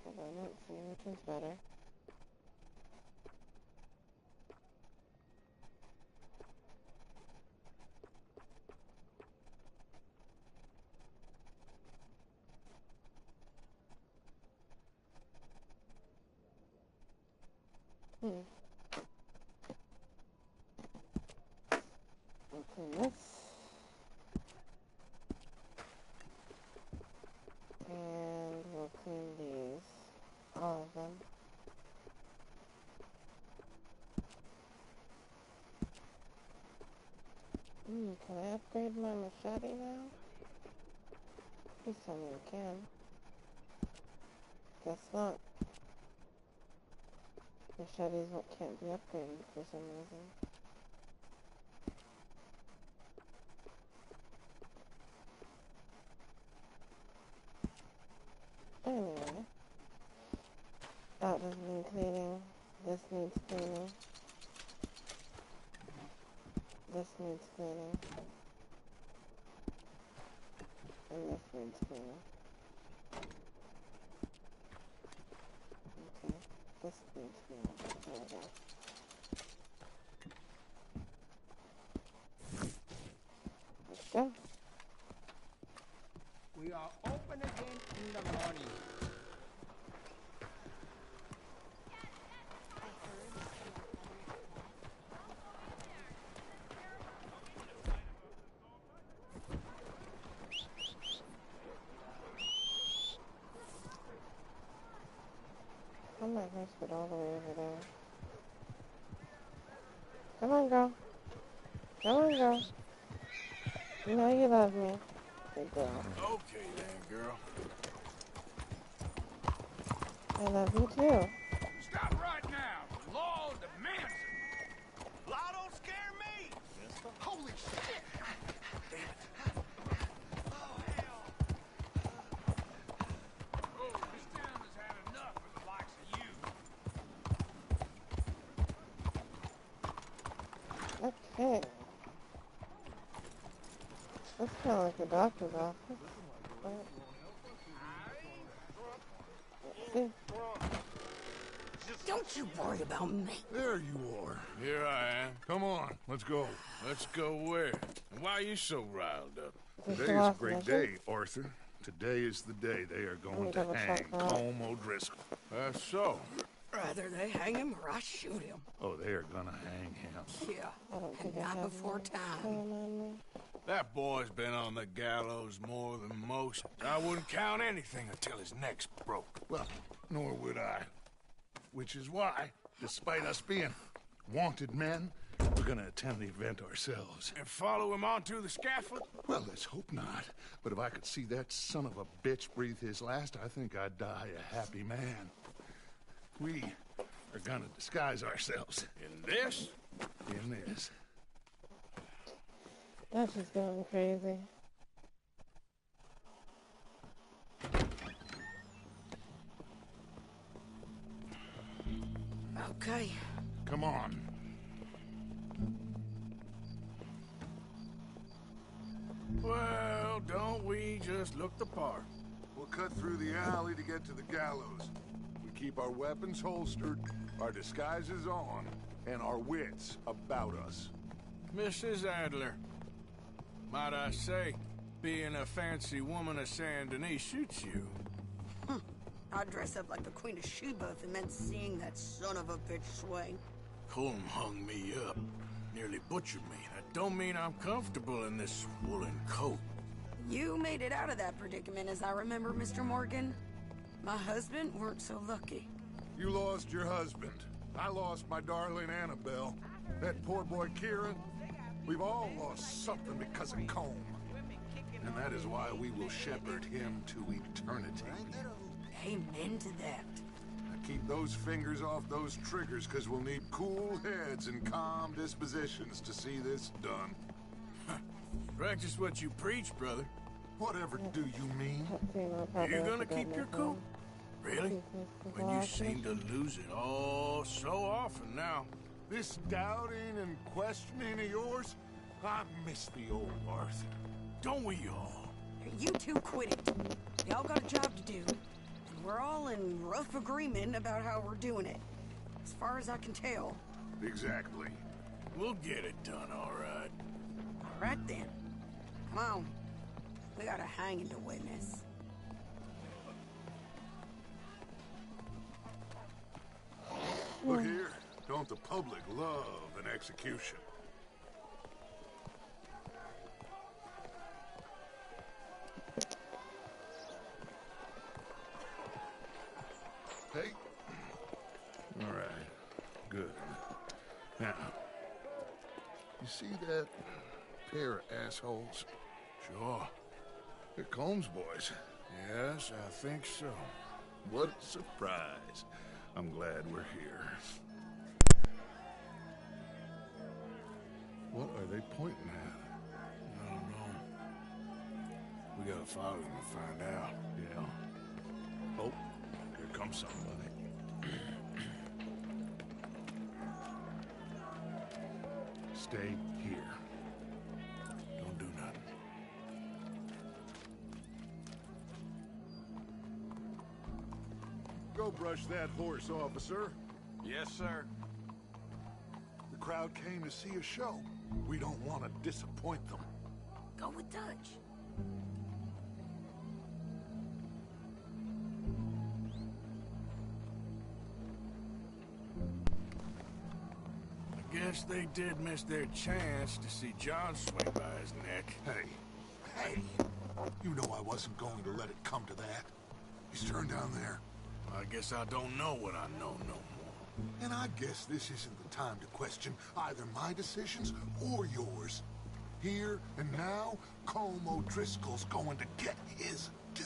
H: Because I don't see which one's better. Open this. And we'll clean these. All of them. Can I upgrade my machete now? Please tell me I can. Guess not. Machetes can't be upgraded for some reason. Anyway. That doesn't need cleaning. This needs cleaning. This needs cleaning. And this needs cleaning. Okay, this needs cleaning. There we go. Let's go.
U: We are open again in the morning.
H: I might risk it all the way over there. Come on, girl. Come on, girl. You know you love me. Good girl.
C: Okay then, girl.
H: I love you too.
L: Stop right now. The law demands it. Law don't scare me. Holy shit. Oh, hell. Oh, this town has had enough of the likes of you.
H: Okay. That's kind of like the doctor's office. Let's see.
S: Don't you worry about me.
C: There you are. Here I am. Come on, let's go. Let's go where? And why are you so riled up?
K: Today is a great day, Arthur. Today is the day they are going to hang Colm O'Driscoll.
C: That's so.
S: Rather they hang him or I shoot him.
K: Oh, they are gonna hang him.
S: Yeah, and not before time.
C: That boy's been on the gallows more than most. I wouldn't count anything until his neck's broke.
K: Well, nor would I. Which is why, despite us being wanted men, we're gonna attend the event ourselves.
C: And follow him onto the scaffold?
K: Well, let's hope not. But if I could see that son of a bitch breathe his last, I think I'd die a happy man. We are gonna disguise ourselves.
C: In this?
K: In this.
H: That's just going crazy.
S: Okay.
K: Come on.
C: Well, don't we just look the part?
K: We'll cut through the alley to get to the gallows. We keep our weapons holstered, our disguises on, and our wits about us.
C: Mrs. Adler, might I say, being a fancy woman of Saint Denis shoots you.
S: I'd dress up like the Queen of Sheba if it meant seeing that son of a bitch swing.
C: Colm hung me up, nearly butchered me. That don't mean I'm comfortable in this woolen coat.
S: You made it out of that predicament, as I remember, Mr. Morgan. My husband weren't so lucky.
K: You lost your husband. I lost my darling Annabelle. That poor boy Kieran. We've all lost something because of Colm. And that is why we will shepherd him to eternity.
S: Amen to that.
K: Now keep those fingers off those triggers, because we'll need cool heads and calm dispositions to see this done.
C: Practice what you preach, brother.
K: Whatever do you mean?
C: You gonna keep your cool? Really? When you seem to lose it all so often now.
K: This doubting and questioning of yours, I miss the old Arthur.
C: Don't we all?
S: You two quit it. Y'all got a job to do. And we're all in rough agreement about how we're doing it. As far as I can tell.
K: Exactly.
C: We'll get it done, all right.
S: All right, then. Come on. We got a hanging to witness.
K: Look here. Don't the public love an execution? Hey. All right. Good. Now, you see that pair of assholes?
C: Sure.
K: They're Colm's boys.
C: Yes, I think so.
K: What a surprise. I'm glad we're here. What are they pointing at?
C: I don't know. We gotta follow them and find out.
K: Yeah. Oh, here comes somebody. Stay here.
C: Don't do nothing.
L: Go brush that horse, officer.
C: Yes, sir.
L: The crowd came to see a show. We don't want to disappoint them.
S: Go with Dutch.
C: I guess they did miss their chance to see John swing by his neck.
L: Hey, you know I wasn't going to let it come to that. He's turned down there.
C: I guess I don't know what I know no more.
L: And I guess this isn't the time to question either my decisions or yours. Here and now, Colm O'Driscoll's going to get his due.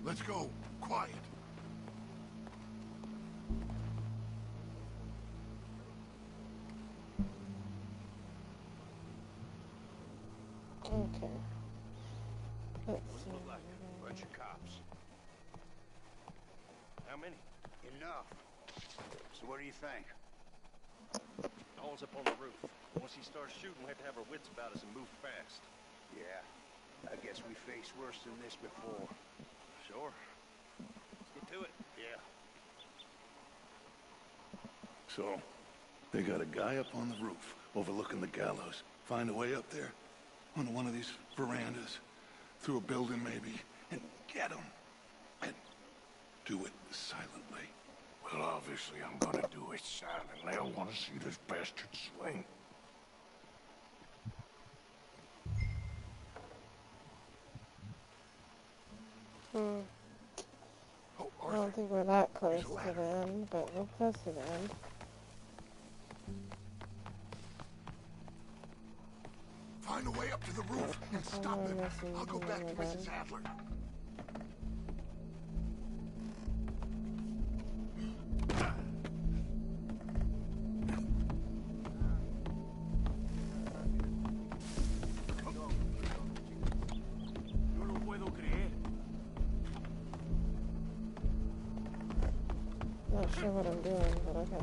L: Let's go. Quiet.
H: Okay. Let's see.
A: Bunch of cops. How many? Enough. So what do you think?
V: All's up on the roof. Once he starts shooting, we have to have our wits about us and move fast.
A: Yeah. I guess we faced worse than this before.
V: Sure. Let's get to it.
A: Yeah.
L: So, they got a guy up on the roof overlooking the gallows. Find a way up there, onto one of these verandas, through a building maybe, and get him. And do it silently.
C: Well, obviously I'm gonna do it silently. I want to see this bastard swing.
H: I don't think we're that close to the end, but we're close to the end.
L: Find a way up to the roof and stop him. I'll go back to Mrs. Adler.
H: Not sure what I'm doing, but okay.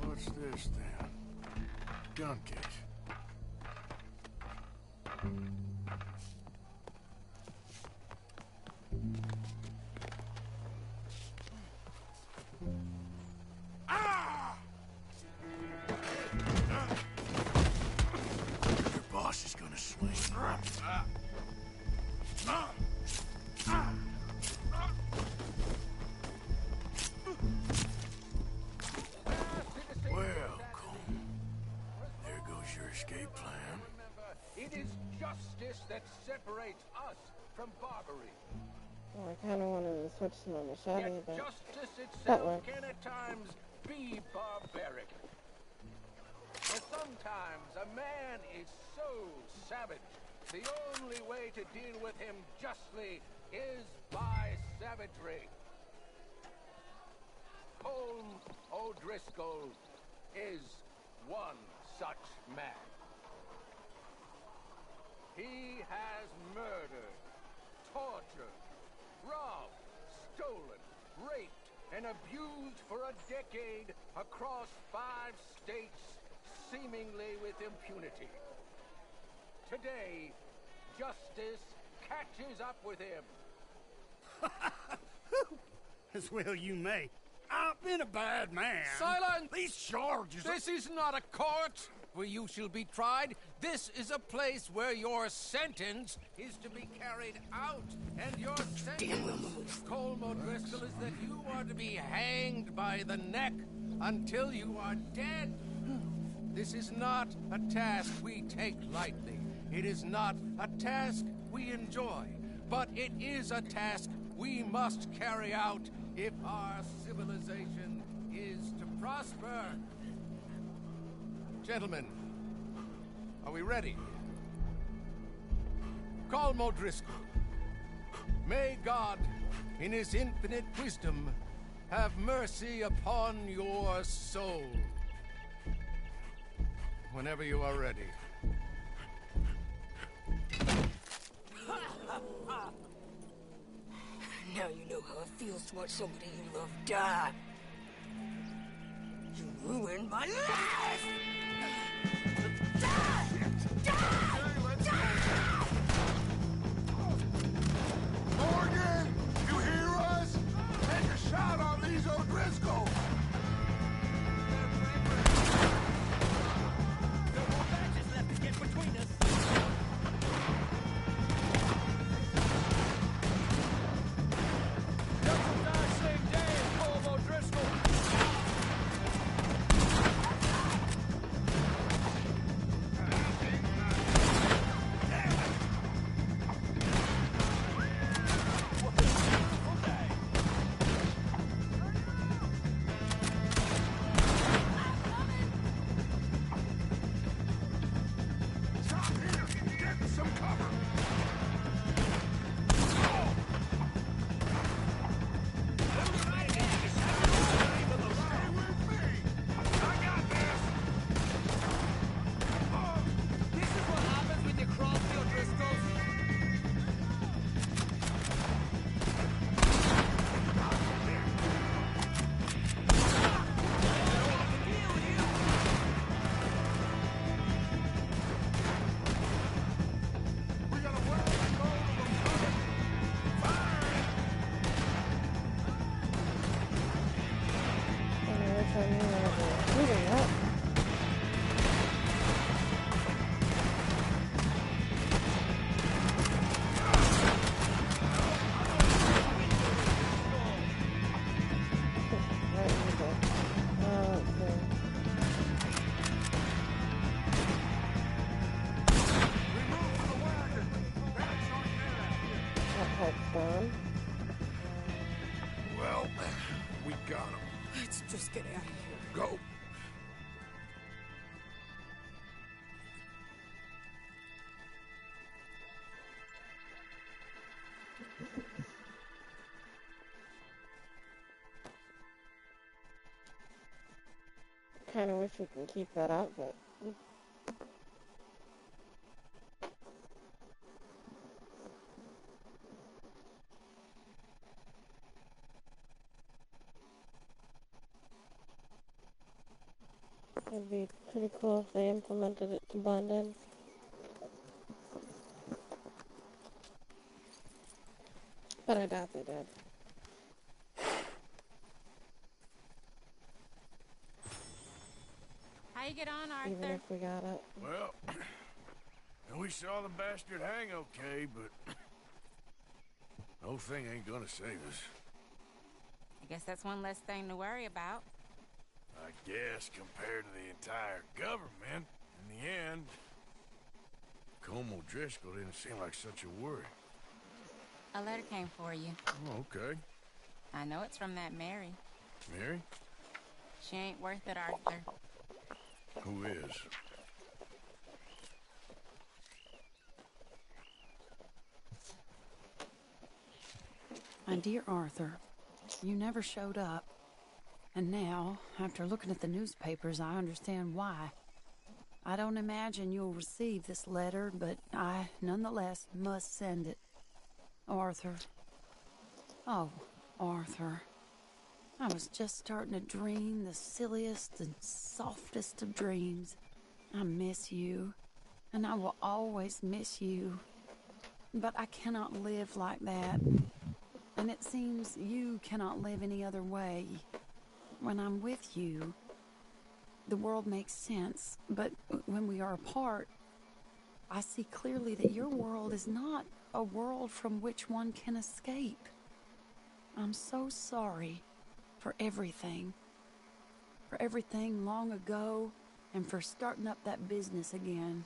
C: What's this then? Dunk it. Your boss is gonna swing. Well, Colm, there goes your escape plan.
A: It is justice that separates us from barbary.
H: Well, I kind of wanted to switch to my machete,
A: Yet
H: but
A: justice
H: that
A: itself
H: works.
A: can at times be barbaric. And sometimes a man is so savage, the only way to deal with him justly is by savagery. Colm O'Driscoll is one such man. He has murdered, tortured, robbed, stolen, raped, and abused for a decade across 5 states, seemingly with impunity. Today, justice catches up with him.
U: As well you may. I've been a bad man.
W: Silence!
U: These charges
W: This is not a court where you shall be tried. This is a place where your sentence is to be carried out. And your sentence, Colm O'Driscoll, is that you are to be hanged by the neck until you are dead. This is not a task we take lightly. It is not a task we enjoy. But it is a task we must carry out if our civilization prosper. Gentlemen, are we ready? Colm O'Driscoll, may God, in his infinite wisdom, have mercy upon your soul. Whenever you are ready.
S: Now you know how it feels to watch somebody you love die. You ruined my life!
L: Morgan, you hear us? Take a shot on these O'Driscoll.
F: No more matches left to get between us.
L: Well, we got him.
S: Let's just get out of here.
L: Go.
H: Kinda wish we could keep that up, but... It'd be pretty cool if they implemented it to blend in. But I doubt they did.
B: How you get on, Arthur?
H: Even if we got it.
C: Well, we saw the bastard hang okay, but the whole thing ain't gonna save us.
B: I guess that's one less thing to worry about.
C: I guess compared to the entire government, in the end, Colm O'Driscoll didn't seem like such a worry.
B: A letter came for you.
C: Oh, okay.
B: I know it's from that Mary.
C: Mary?
B: She ain't worth it, Arthur.
C: Who is?
S: My dear Arthur, you never showed up. And now, after looking at the newspapers, I understand why. I don't imagine you'll receive this letter, but I, nonetheless, must send it. Arthur. Oh, Arthur. I was just starting to dream the silliest and softest of dreams. I miss you, and I will always miss you. But I cannot live like that. And it seems you cannot live any other way. When I'm with you, the world makes sense. But when we are apart, I see clearly that your world is not a world from which one can escape. I'm so sorry for everything. For everything long ago, and for starting up that business again.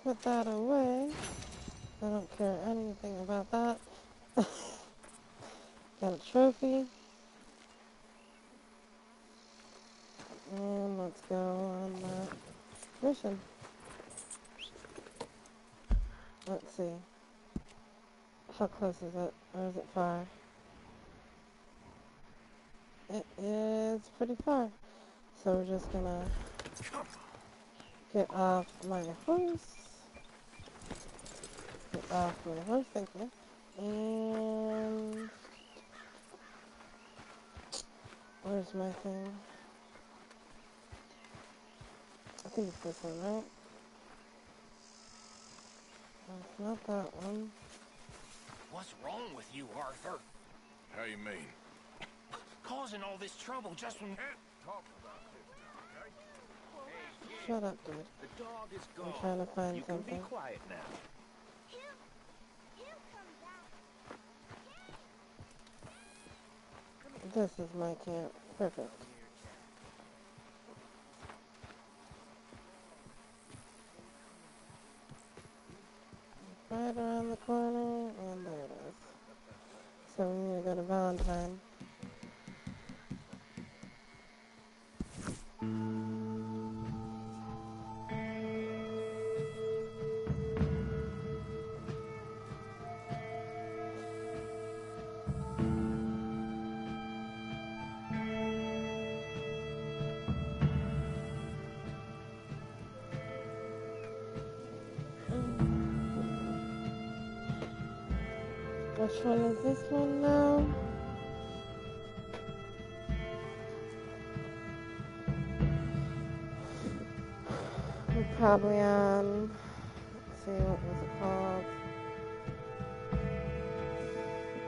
H: Put that away. I don't care anything about that. Got a trophy. let's go on the mission. Let's see. How close is it? Or is it far? It is pretty far. So we're just gonna get off my horse. Get off my horse, thank you. And where's my thing? I think it's this one, right? It's not that one.
D: What's wrong with you, Arthur?
C: How you mean?
D: Causing all this trouble just when...
C: Talk about this now, okay?
H: Shut up, dude.
D: The dog is gone.
H: I'm trying to find
D: you
H: something.
D: You can be quiet now.
H: This is my camp. Perfect. Right around the corner, and there it is. So we need to go to Valentine. Which one is this one now? We're probably on, let's see, what was it called?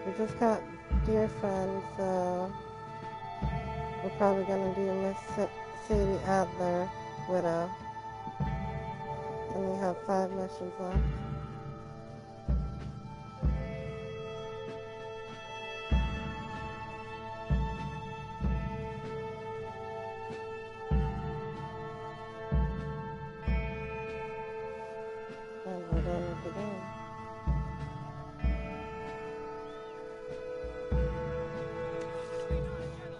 H: We just got Dear Friend, so we're probably gonna do Miss Sadie Adler, Widow. And we have 5 missions left. And we're done with the game.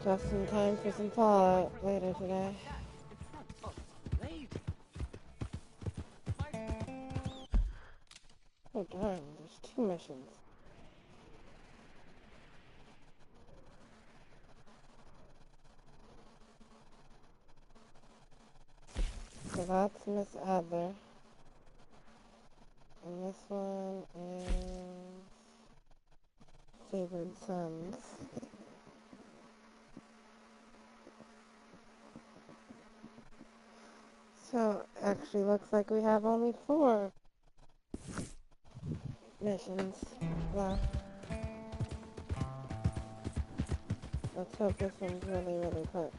H: Just in time for some Fallout later today. Oh darn, there's 2 missions. So that's Miss Adler. And this one is Favored Sons. So, actually looks like we have only 4 missions left. Let's hope this one's really, really quick.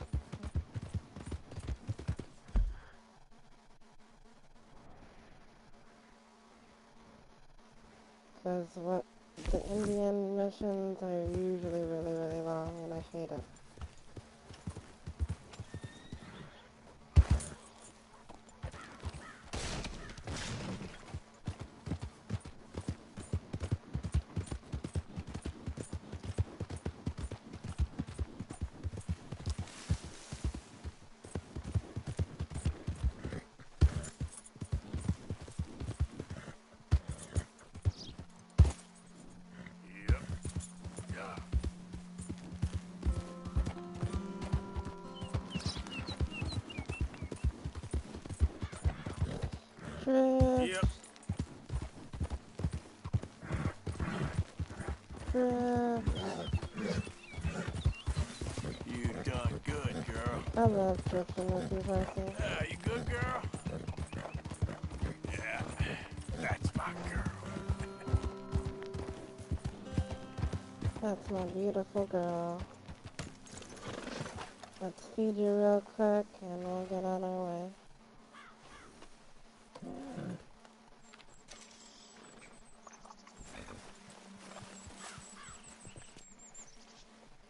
H: Because what the Indian missions are usually really, really long, and I hate it.
C: Yep. You done good, girl.
H: I love drifting with you, Percy.
C: Yeah, you good, girl? Yeah, that's my girl.
H: That's my beautiful girl. Let's feed you real quick, and we'll get on our way.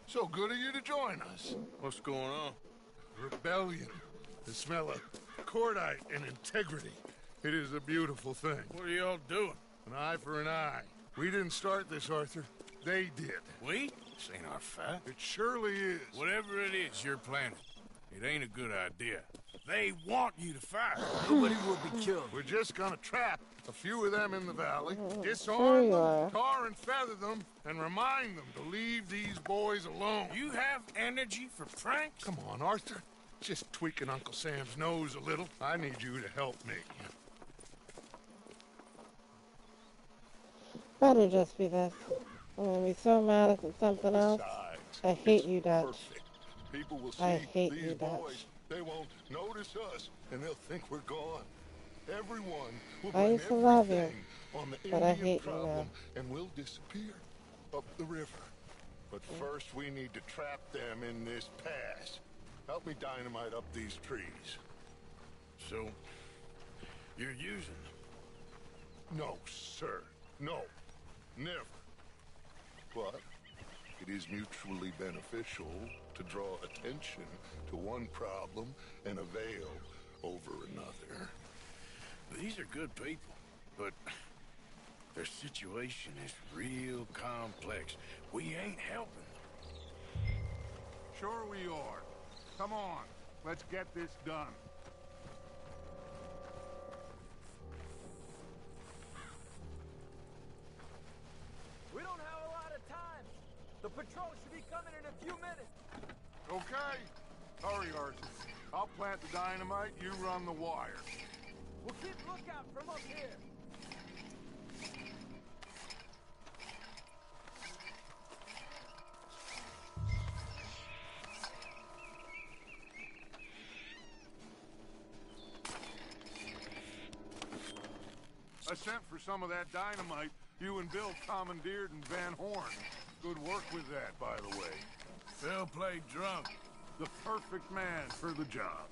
L: So good of you to join us.
C: What's going on?
L: Rebellion. The smell of cordite and integrity. It is a beautiful thing.
C: What are y'all doing?
L: An eye for an eye. We didn't start this, Arthur. They did.
C: We? This ain't our fight.
L: It surely is.
C: Whatever it is you're planning, It ain't a good idea. They want you to fight.
M: Nobody will be killed.
L: We're just gonna trap a few of them in the valley,
H: Sure
L: disarm
H: you
L: them,
H: are.
L: tar and feather them, and remind them to leave these boys alone.
C: You have energy for pranks?
L: Come on, Arthur. Just tweaking Uncle Sam's nose a little. I need you to help me.
H: Better just be this. I'm gonna be so mad if it's something else.
L: Besides,
H: I hate
L: it's
H: you, Dutch.
L: perfect. People will see
H: I hate
L: these
H: you, Dutch.
L: boys. They won't notice us, and they'll think we're gone. Everyone will
H: I
L: blame
H: used to love you,
L: everything on the
H: but I
L: Indian
H: hate you now.
L: problem, and we'll disappear up the river. But first, we need to trap them in this pass. Help me dynamite up these trees.
C: So, you're using them?
L: No, sir. No. Never. But it is mutually beneficial to draw attention to one problem and avail over another.
C: These are good people, but their situation is real complex. We ain't helping them.
L: Sure we are. Come on, let's get this done.
G: We don't have a lot of time. The patrol should be coming in a few minutes.
L: Okay. Hurry, Arthur. I'll plant the dynamite, you run the wire.
G: We'll keep lookout from up here.
L: I sent for some of that dynamite you and Bill commandeered in Van Horn. Good work with that, by the way.
C: Bill played drunk.
L: The perfect man for the job.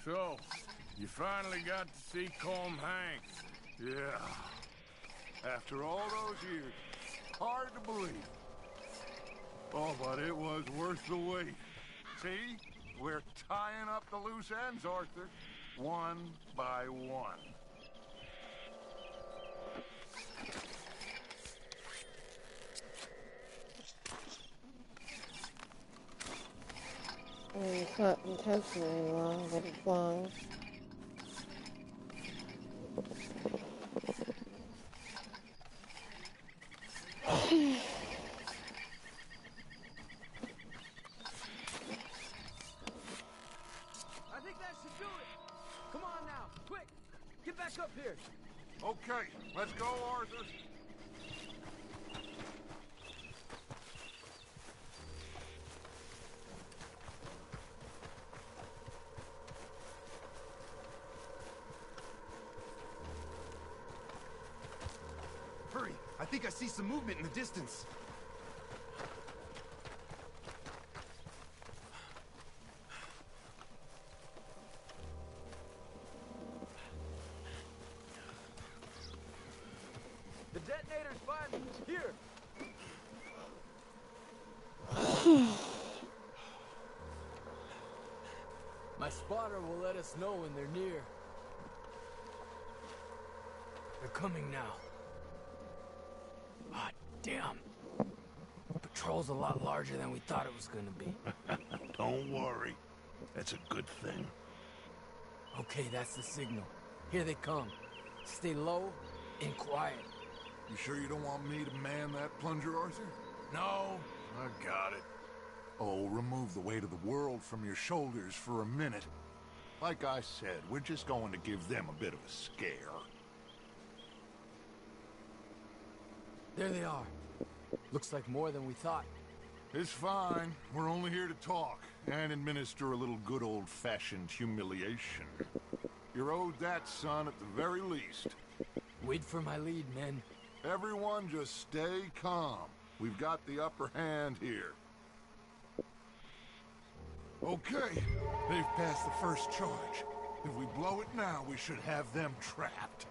C: So, you finally got to see Colm hang.
L: Yeah. After all those years. Hard to believe. Oh, but it was worth the wait. See? We're tying up the loose ends, Arthur. One by one.
H: I mean, it's not intentionally long, but it's long.
G: I think that should do it. Come on now, quick. Get back up here.
L: Okay, let's go, Arthur.
M: Hurry! I think I see some movement in the distance.
G: The detonator's finally here. My spotter will let us know when they're near. They're coming now. Ah, damn. Patrol's a lot larger than we thought it was gonna be.
L: Don't worry. That's a good thing.
G: Okay, that's the signal. Here they come. Stay low and quiet.
L: You sure you don't want me to man that plunger, Arthur?
C: No, I got it.
L: Oh, remove the weight of the world from your shoulders for a minute. Like I said, we're just going to give them a bit of a scare.
G: There they are. Looks like more than we thought.
L: It's fine. We're only here to talk and administer a little good old-fashioned humiliation. You're owed that, son, at the very least.
G: Wait for my lead, men.
L: Everyone just stay calm. We've got the upper hand here. Okay, they've passed the first charge. If we blow it now, we should have them trapped.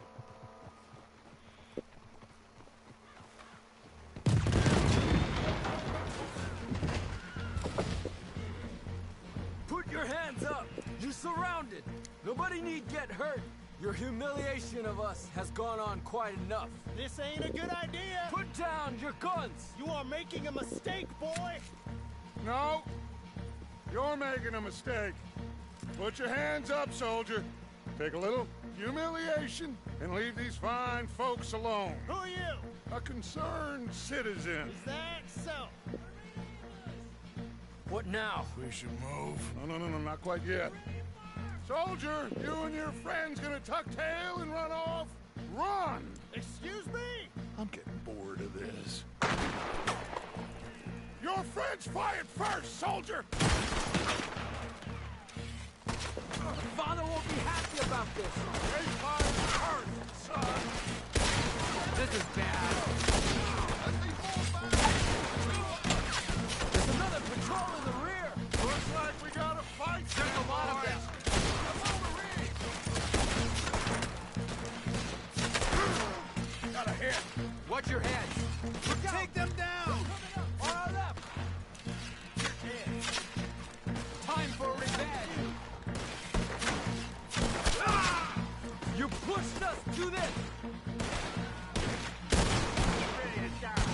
G: Put your hands up! You're surrounded! Nobody need get hurt! Your humiliation of us has gone on quite enough.
F: This ain't a good idea!
G: Put down your guns!
F: You are making a mistake, boy!
C: No! You're making a mistake. Put your hands up, soldier. Take a little humiliation and leave these fine folks alone.
F: Who are you?
C: A concerned citizen.
F: Is that so?
G: What now?
C: We should move. No, not quite yet. Soldier, you and your friends gonna tuck tail and run off? Run!
F: Excuse me?
C: I'm getting bored of this. Your friends fired first, soldier!
G: Father won't be happy about this.
C: They fired first, son!
G: This is bad. There's another patrol in the rear.
C: Looks like we got a fight.
G: There's a lot of them.
C: Got a hit.
G: Watch your head. Take them down. On our left. Time for revenge. You pushed us to this.
C: Ready to die.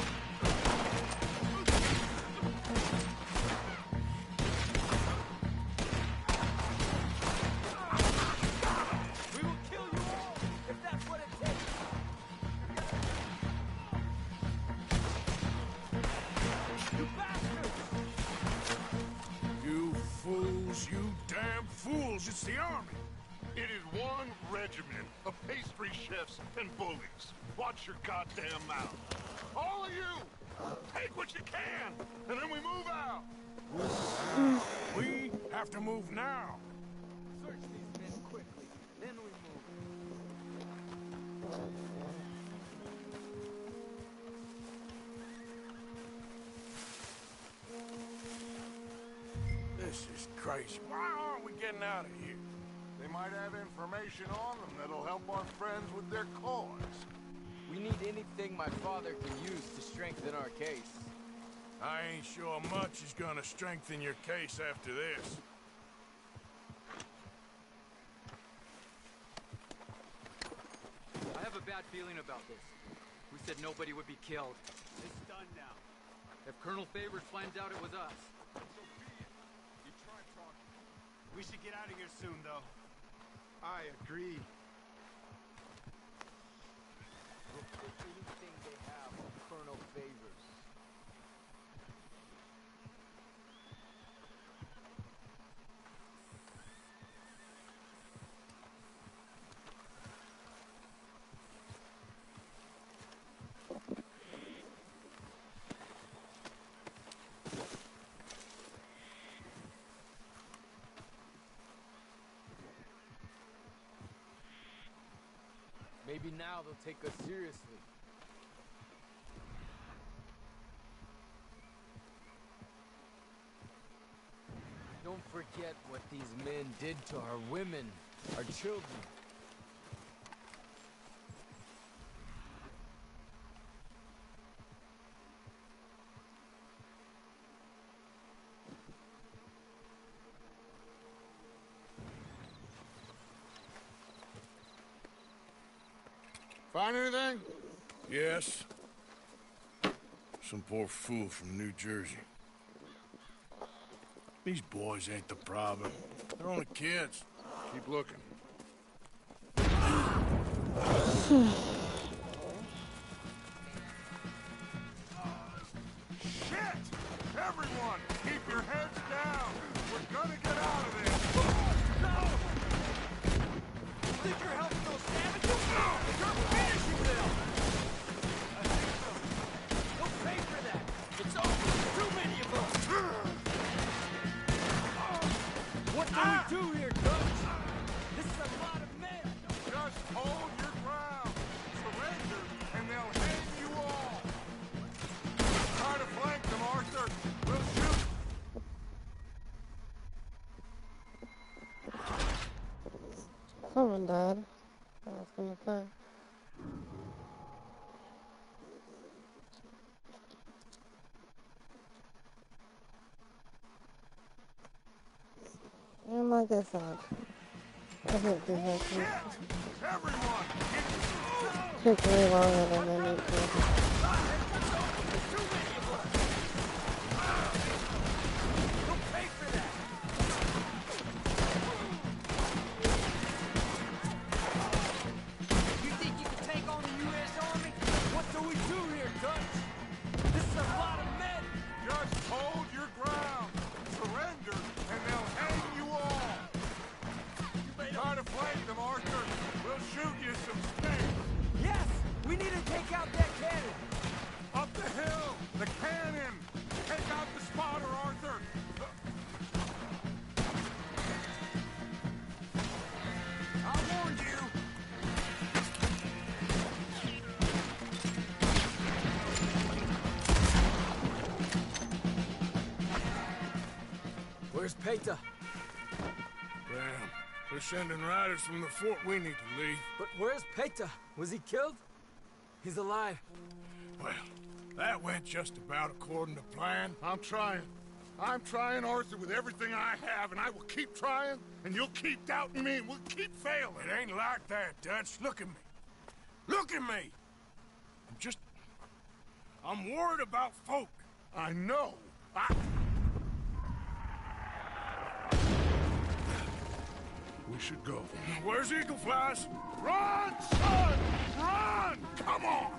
G: We will kill you all if that's what it takes. You bastards!
C: You fools, you damn fools. It's the army.
L: It is one regiment of pastry chefs and bullies. Watch your goddamn mouth. All of you, take what you can, and then we move out.
C: We have to move now.
G: Search these men quickly, then we move.
C: This is crazy. Why aren't we getting out of here? They might have information on them that'll help our friends with their cause.
E: We need anything my father can use to strengthen our case.
C: I ain't sure much is gonna strengthen your case after this.
E: I have a bad feeling about this. We said nobody would be killed. It's done now. If Colonel Favors finds out it was us.
M: You tried talking. We should get out of here soon, though. I agree.
E: We'll take anything they have on Colonel Favors. Maybe now they'll take us seriously. Don't forget what these men did to our women, our children.
C: Find anything? Yes. Some poor fool from New Jersey. These boys ain't the problem. They're only kids. Keep looking. Shit! Everyone, keep your heads down. We're gonna get out of this.
G: No! Think you're helping those savages? You're finishing them! Don't pay for that! It's over! Too many of us! What do we do here, Coach? This is a lot of men!
C: Just hold your ground. Surrender, and they'll hang you all. Try to flank them, Arthur. We'll shoot.
H: Someone died. I was gonna say. I guess not. I think these are take way longer than they need to.
G: Where's Peta?
C: Well, we're sending riders from the fort. We need to leave.
G: But where's Peta? Was he killed? He's alive.
C: Well, that went just about according to plan. I'm trying, Arthur, with everything I have, and I will keep trying, and you'll keep doubting me, and we'll keep failing. It ain't like that, Dutch. Look at me. Look at me! I'm worried about folk. I know. We should go. Where's Eagle Flies? Run, son! Run! Come on!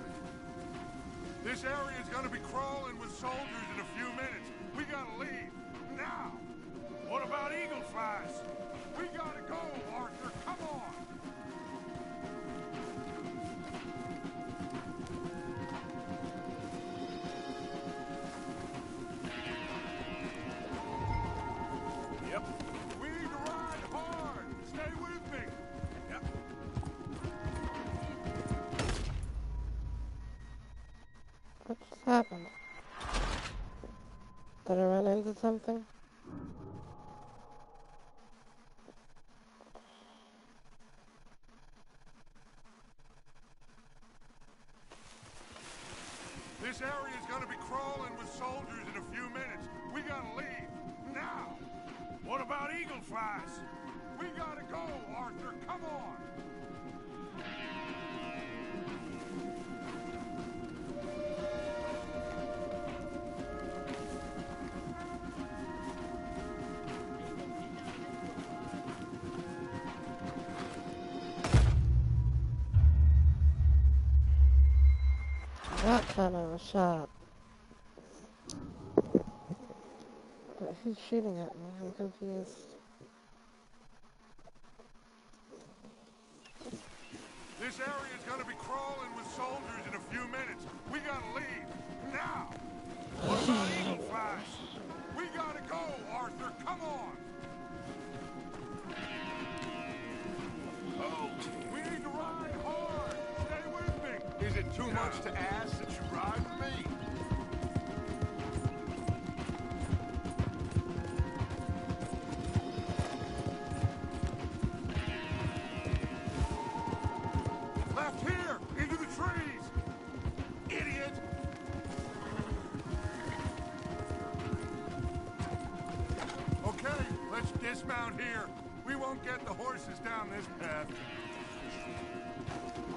C: This area is gonna be crawling with soldiers in a few minutes. We gotta leave. Now! What about Eagle Flies? We gotta go, Arthur. Come on! Yep. We need to ride hard. Stay with me. Yep.
H: What just happened? Did I run into something?
C: This area is gonna be crawling with soldiers in a few minutes. We gotta leave. Now! What about Eagle Flies? We gotta go, Arthur. Come on!
H: That kind of a shot. But who's shooting at me? I'm confused.
C: This area is gonna be crawling with soldiers in a few minutes. We gotta leave. Now! What about Eagle Flies? We gotta go, Arthur. Come on! Oh, we need to ride hard. Stay with me. Is it too much to ask that you ride with me? Left here! Into the trees! Idiot! Okay, let's dismount here. We won't get the horses down this path.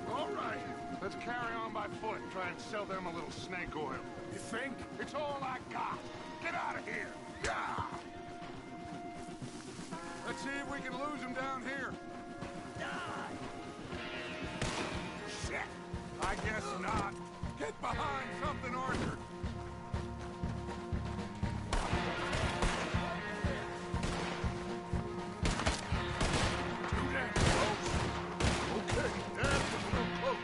C: All right, let's carry on by foot and try and sell them a little snake oil. You think? It's all I got. Get out of here! Yeah! Let's see if we can lose them down here. Shit! I guess not. Get behind something, Arthur. Too damn close. Okay, that's a little close.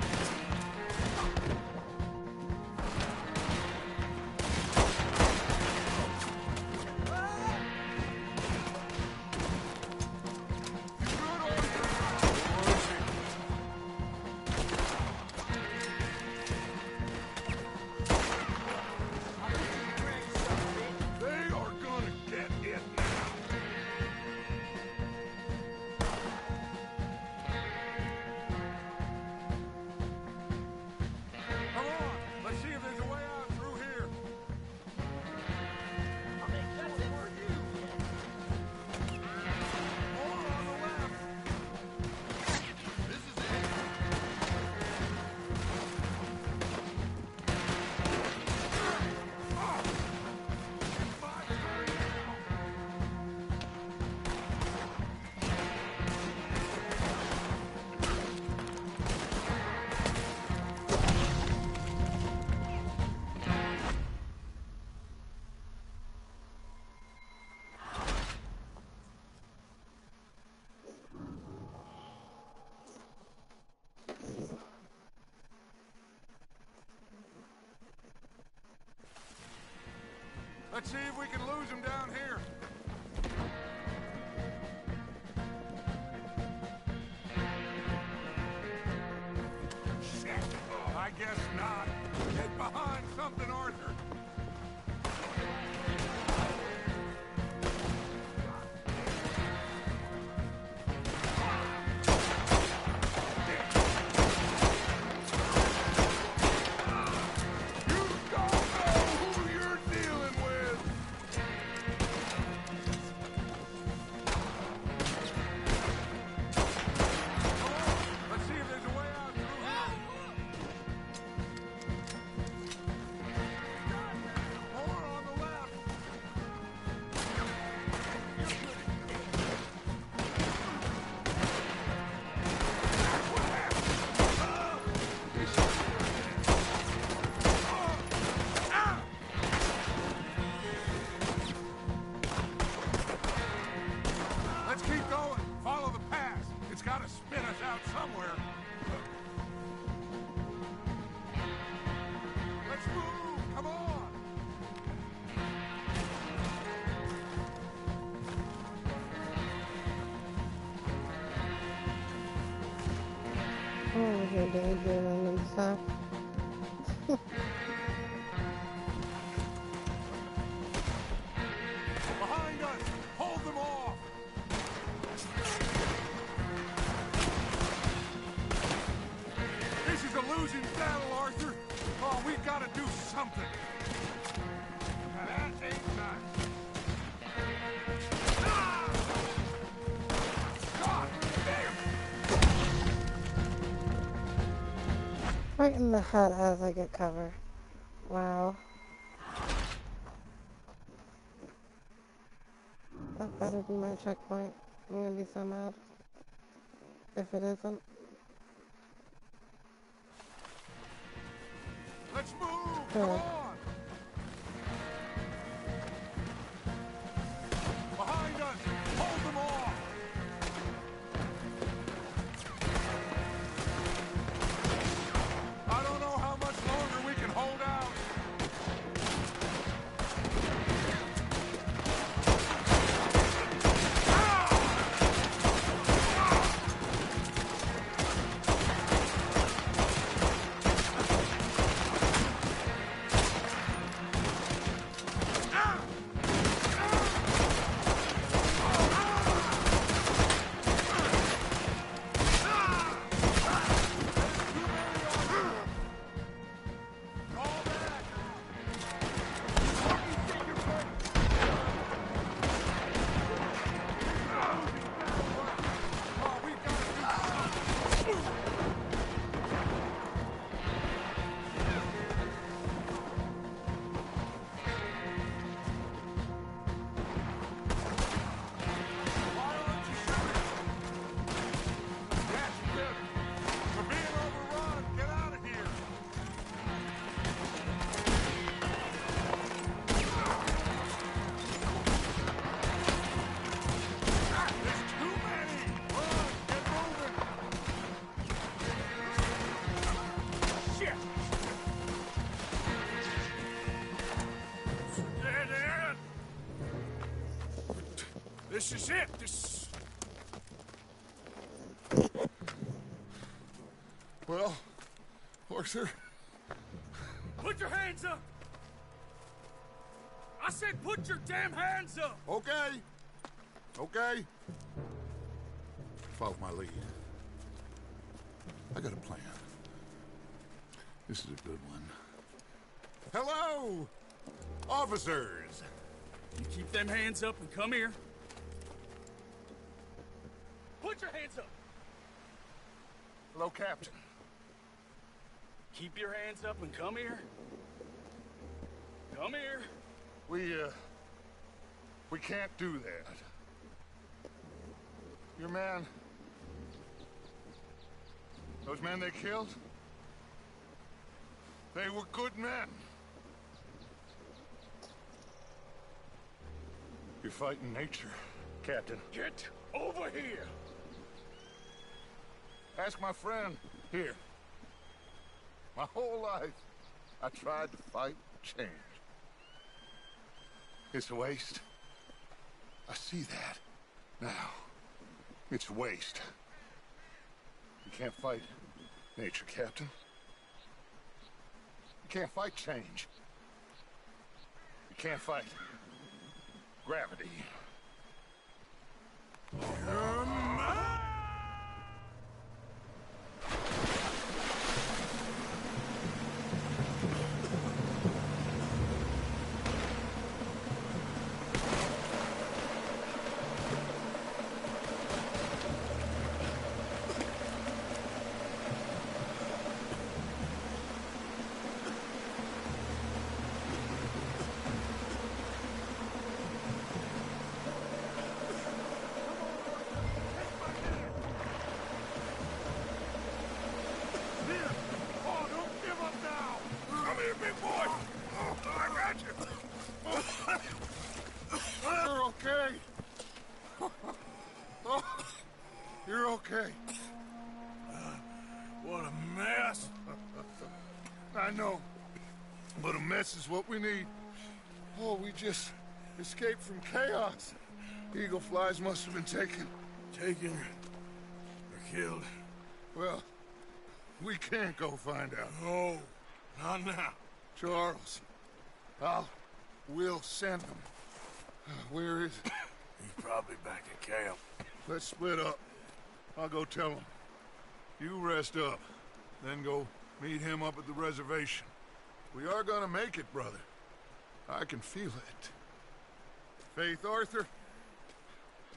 C: Let's see if we can lose him down here. Shit! I guess not. Get behind something, Arthur.
H: Oh, you're daydreaming and stuff.
C: Behind us! Hold them off! This is a losing battle, Arthur. Oh, we've got to do something. Now that ain't nice. Ah! God damn!
H: Right in the head as I get cover. Wow. That better be my checkpoint. I'm gonna be so mad if it isn't.
C: Let's move! Come on! Behind us! Hold them off! I don't know how much longer we can hold out. This is it. Well, Arthur.
F: Put your hands up! I said put your damn hands up!
C: Okay. Okay. Follow my lead. I got a plan. This is a good one. Hello, officers.
F: You keep them hands up and come here. Put your hands up!
C: Hello, Captain.
F: Keep your hands up and come here. Come here.
C: We can't do that. Your man... Those men they killed? They were good men. You're fighting nature, Captain.
F: Get over here!
C: Ask my friend here. My whole life, I tried to fight change.
L: It's a waste. I see that. Now, it's a waste. You can't fight nature, Captain. You can't fight change. You can't fight gravity.
C: You're okay. What a mess. I know, but a mess is what we need. Oh, we just escaped from chaos. Eagle flies must have been taken. Taken or killed? Well, we can't go find out. No, not now. Charles, we'll send him. Where is he? He's probably back at camp. Let's split up. I'll go tell him. You rest up, then go meet him up at the reservation. We are gonna make it, brother. I can feel it. Faith, Arthur.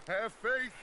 C: Have faith.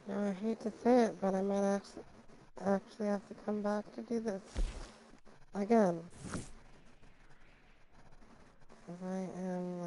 H: Now, I hate to say it, but I might actually have to come back to do this again. Because I am